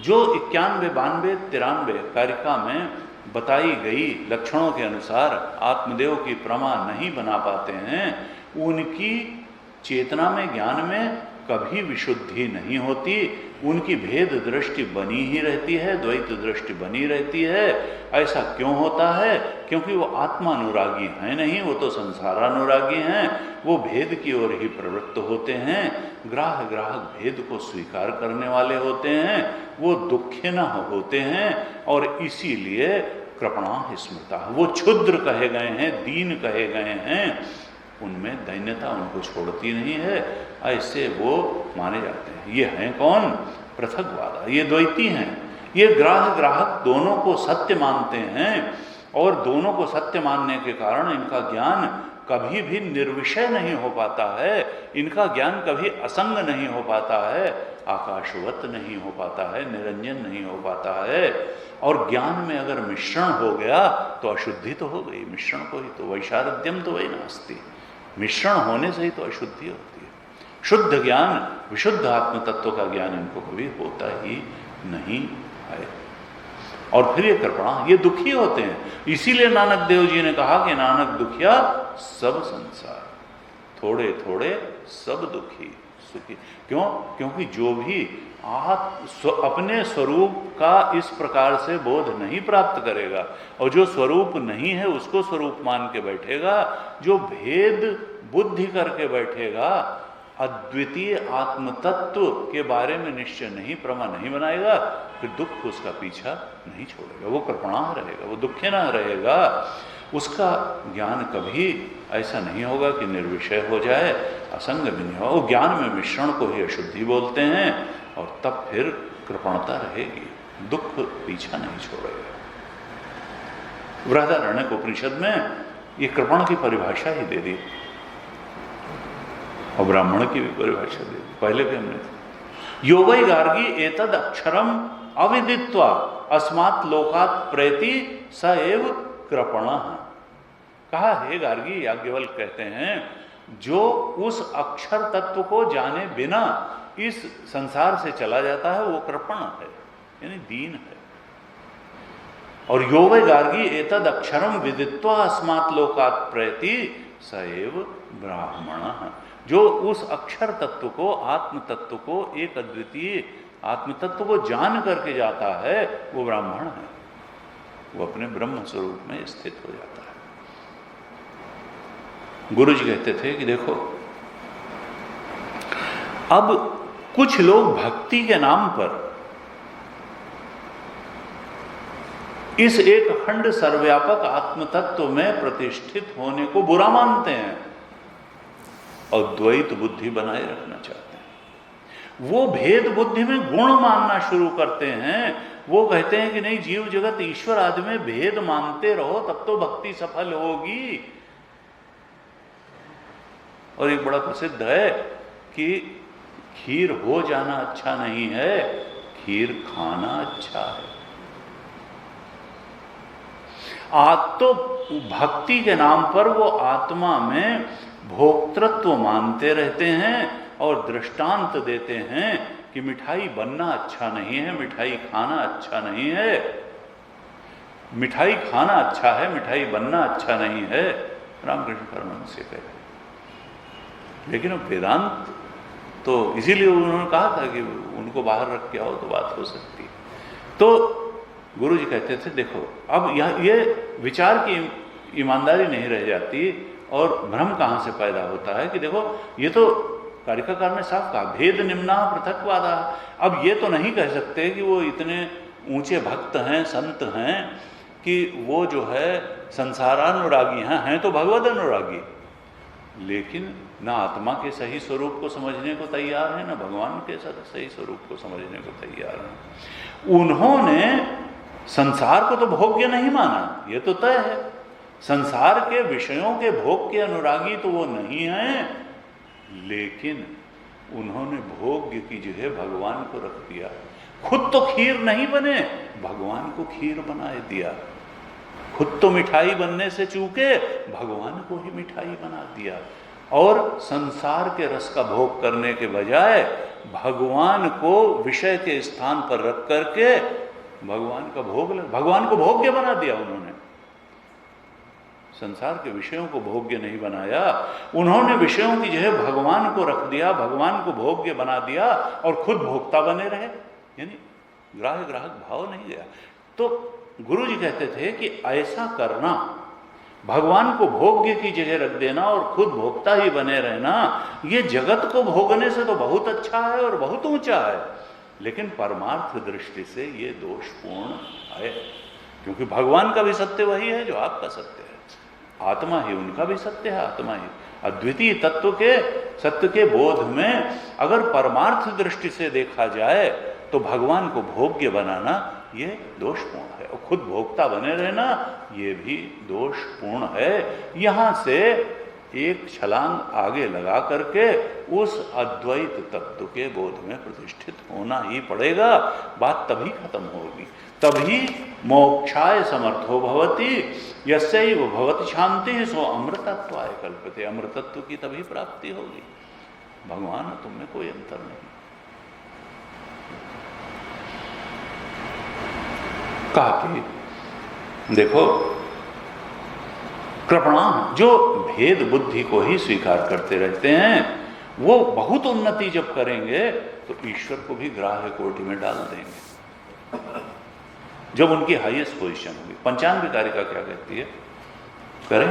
जो 91, 92, 93 कारिका में बताई गई लक्षणों के अनुसार आत्मदेव की प्रमा नहीं बना पाते हैं, उनकी चेतना में, ज्ञान में कभी विशुद्धि नहीं होती। उनकी भेद दृष्टि बनी ही रहती है, द्वैत दृष्टि बनी रहती है। ऐसा क्यों होता है? क्योंकि वो आत्मानुरागी हैं नहीं, वो तो संसारानुरागी हैं। वो भेद की ओर ही प्रवृत्त होते हैं, ग्राहक भेद को स्वीकार करने वाले होते हैं, वो दुखे न होते हैं और इसीलिए कृपणा स्मृता, वो क्षुद्र कहे गए हैं, दीन कहे गए हैं। उनमें दैन्यता उनको छोड़ती नहीं है, ऐसे वो माने जाते हैं। ये हैं कौन? पृथकवादा, ये द्वैती हैं। ये ग्राहक दोनों को सत्य मानते हैं और दोनों को सत्य मानने के कारण इनका ज्ञान कभी भी निर्विषय नहीं हो पाता है, इनका ज्ञान कभी असंग नहीं हो पाता है, आकाशवत नहीं हो पाता है, निरंजन नहीं हो पाता है। और ज्ञान में अगर मिश्रण हो गया तो अशुद्धि तो हो गई, मिश्रण को ही तो वैशारद्यम तो वैनास्ति, मिश्रण होने से ही तो अशुद्धि होती है। शुद्ध ज्ञान, विशुद्ध आत्म तत्व का ज्ञान इनको कभी होता ही नहीं है। और फिर ये कृपणा, ये दुखी होते हैं। इसीलिए नानक देव जी ने कहा कि नानक दुखिया सब संसार, थोड़े थोड़े सब दुखी सुखी। क्यों? क्योंकि जो भी अपने स्वरूप का इस प्रकार से बोध नहीं प्राप्त करेगा और जो स्वरूप नहीं है उसको स्वरूप मान के बैठेगा, जो भेद बुद्धि करके बैठेगा, अद्वितीय आत्म तत्व के बारे में निश्चय नहीं, प्रमा नहीं बनाएगा, फिर दुख उसका पीछा नहीं छोड़ेगा, वो कृपणा रहेगा, वो दुखे ना रहेगा। उसका ज्ञान कभी ऐसा नहीं होगा कि निर्विषय हो जाए, असंग भी नहीं होगा। वो ज्ञान में मिश्रण को ही अशुद्धि बोलते हैं और तब फिर कृपणता रहेगी, दुख पीछा नहीं छोड़ेगा। बृहदारण्यक उपनिषद में ये कृपण की परिभाषा ही दे दी और ब्राह्मण की भी परिभाषा दे दी, पहले भी हमने थी। यो वै गार्गी एतद अक्षरम अविदित्वा अस्मात् लोकात् प्रेति स एव कृपणः। कहा, हे गार्गी, याज्ञवल्क्य कहते हैं, जो उस अक्षर तत्व को जाने बिना इस संसार से चला जाता है वो कृपण है, यानी दीन है। और यो वै गार्गी एतद अक्षरम विदित्वा अस्मात् लोकात् प्रयति स एव ब्राह्मणः। जो उस अक्षर तत्व को, आत्म तत्व को, एक अद्वितीय आत्म तत्व को जान करके जाता है वो ब्राह्मण है, वो अपने ब्रह्म स्वरूप में स्थित हो जाता है। गुरु जी कहते थे कि देखो, अब कुछ लोग भक्ति के नाम पर इस एक अखंड सर्वव्यापक आत्म तत्व में प्रतिष्ठित होने को बुरा मानते हैं और द्वैत बुद्धि बनाए रखना चाहते हैं। वो भेद बुद्धि में गुण मानना शुरू करते हैं। वो कहते हैं कि नहीं, जीव जगत ईश्वर आदि में भेद मानते रहो तब तो भक्ति सफल होगी। और एक बड़ा प्रसिद्ध है कि खीर हो जाना अच्छा नहीं है, खीर खाना अच्छा है। तो भक्ति के नाम पर वो आत्मा में भोक्तृत्व मानते रहते हैं और दृष्टांत देते हैं कि मिठाई बनना अच्छा नहीं है, मिठाई खाना अच्छा नहीं है, मिठाई खाना अच्छा है, मिठाई बनना अच्छा नहीं है। रामकृष्ण परमहंस से कहते, लेकिन वेदांत तो इसीलिए उन्होंने कहा था कि उनको बाहर रख के आओ तो बात हो सकती है। तो गुरु जी कहते थे, देखो अब ये विचार की ईमानदारी नहीं रह जाती और भ्रम कहाँ से पैदा होता है कि देखो, ये तो कारिकाकार ने साफ कहा, भेद निम्ना पृथक्वादा। अब ये तो नहीं कह सकते कि वो इतने ऊंचे भक्त हैं, संत हैं कि वो जो है संसारानुरागी हैं तो भगवद अनुरागी, लेकिन ना आत्मा के सही स्वरूप को समझने को तैयार है, ना भगवान के सही स्वरूप को समझने को तैयार है। उन्होंने संसार को तो भोग्य नहीं माना, ये तो तय है। संसार के विषयों के भोग के अनुरागी तो वो नहीं हैं, लेकिन उन्होंने भोग्य की जगह भगवान को रख दिया। खुद तो खीर नहीं बने, भगवान को खीर बनाए दिया। खुद तो मिठाई बनने से चूके, भगवान को ही मिठाई बना दिया। और संसार के रस का भोग करने के बजाय भगवान को विषय के स्थान पर रख करके भगवान को भोग्य बना दिया उन्होंने। संसार के विषयों को भोग्य नहीं बनाया, उन्होंने विषयों की जगह भगवान को रख दिया, भगवान को भोग्य बना दिया और खुद भोक्ता बने रहे, यानी ग्राहक भाव नहीं गया। तो गुरु जी कहते थे कि ऐसा करना, भगवान को भोग्य की जगह रख देना और खुद भोक्ता ही बने रहना, ये जगत को भोगने से तो बहुत अच्छा है और बहुत ऊंचा है, लेकिन परमार्थ दृष्टि से ये दोषपूर्ण है। क्योंकि भगवान का भी सत्य वही है जो आपका सत्य है, आत्मा ही उनका भी सत्य है, आत्मा ही अद्वितीय तत्व के सत्य के बोध में अगर परमार्थ दृष्टि से देखा जाए तो भगवान को भोग्य बनाना ये दोषपूर्ण है, और खुद भोक्ता बने रहना ये भी दोषपूर्ण है। यहां से एक छलांग आगे लगा करके उस अद्वैत तत्व के बोध में प्रतिष्ठित होना ही पड़ेगा। बात तभी खत्म होगी, तभी मोक्षाय समर्थो भवति यस्यैव भवति शांति सो अमृतत्वाय कल्पते। अमृतत्व की तभी प्राप्ति होगी, भगवान तुम में कोई अंतर नहीं। कहा कि देखो कृपणा, जो भेद बुद्धि को ही स्वीकार करते रहते हैं, वो बहुत उन्नति जब करेंगे तो ईश्वर को भी ग्राह्य कोटि में डाल देंगे, जब उनकी हाईएस्ट पोजीशन होगी। पंचांग कारिका क्या कहती है, करें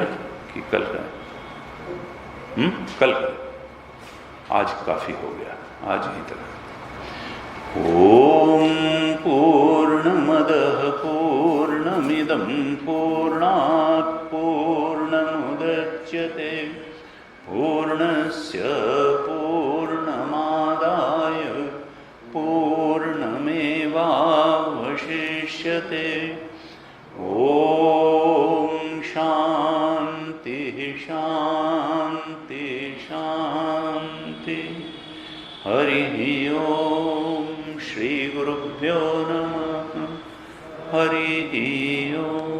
कि कल करें? कल करें, आज काफी हो गया, आज ही तक। ओम पूर्णमदः पूर्णमिदं पूर्णात् पूर्णमुदच्यते पूर्णस्य पूर्णमादाय पूर्णमेवावशिष्यते। ओम शांति शांति शांति। हरि ओम। श्री गुरुभ्यो नमः। हरि ओम।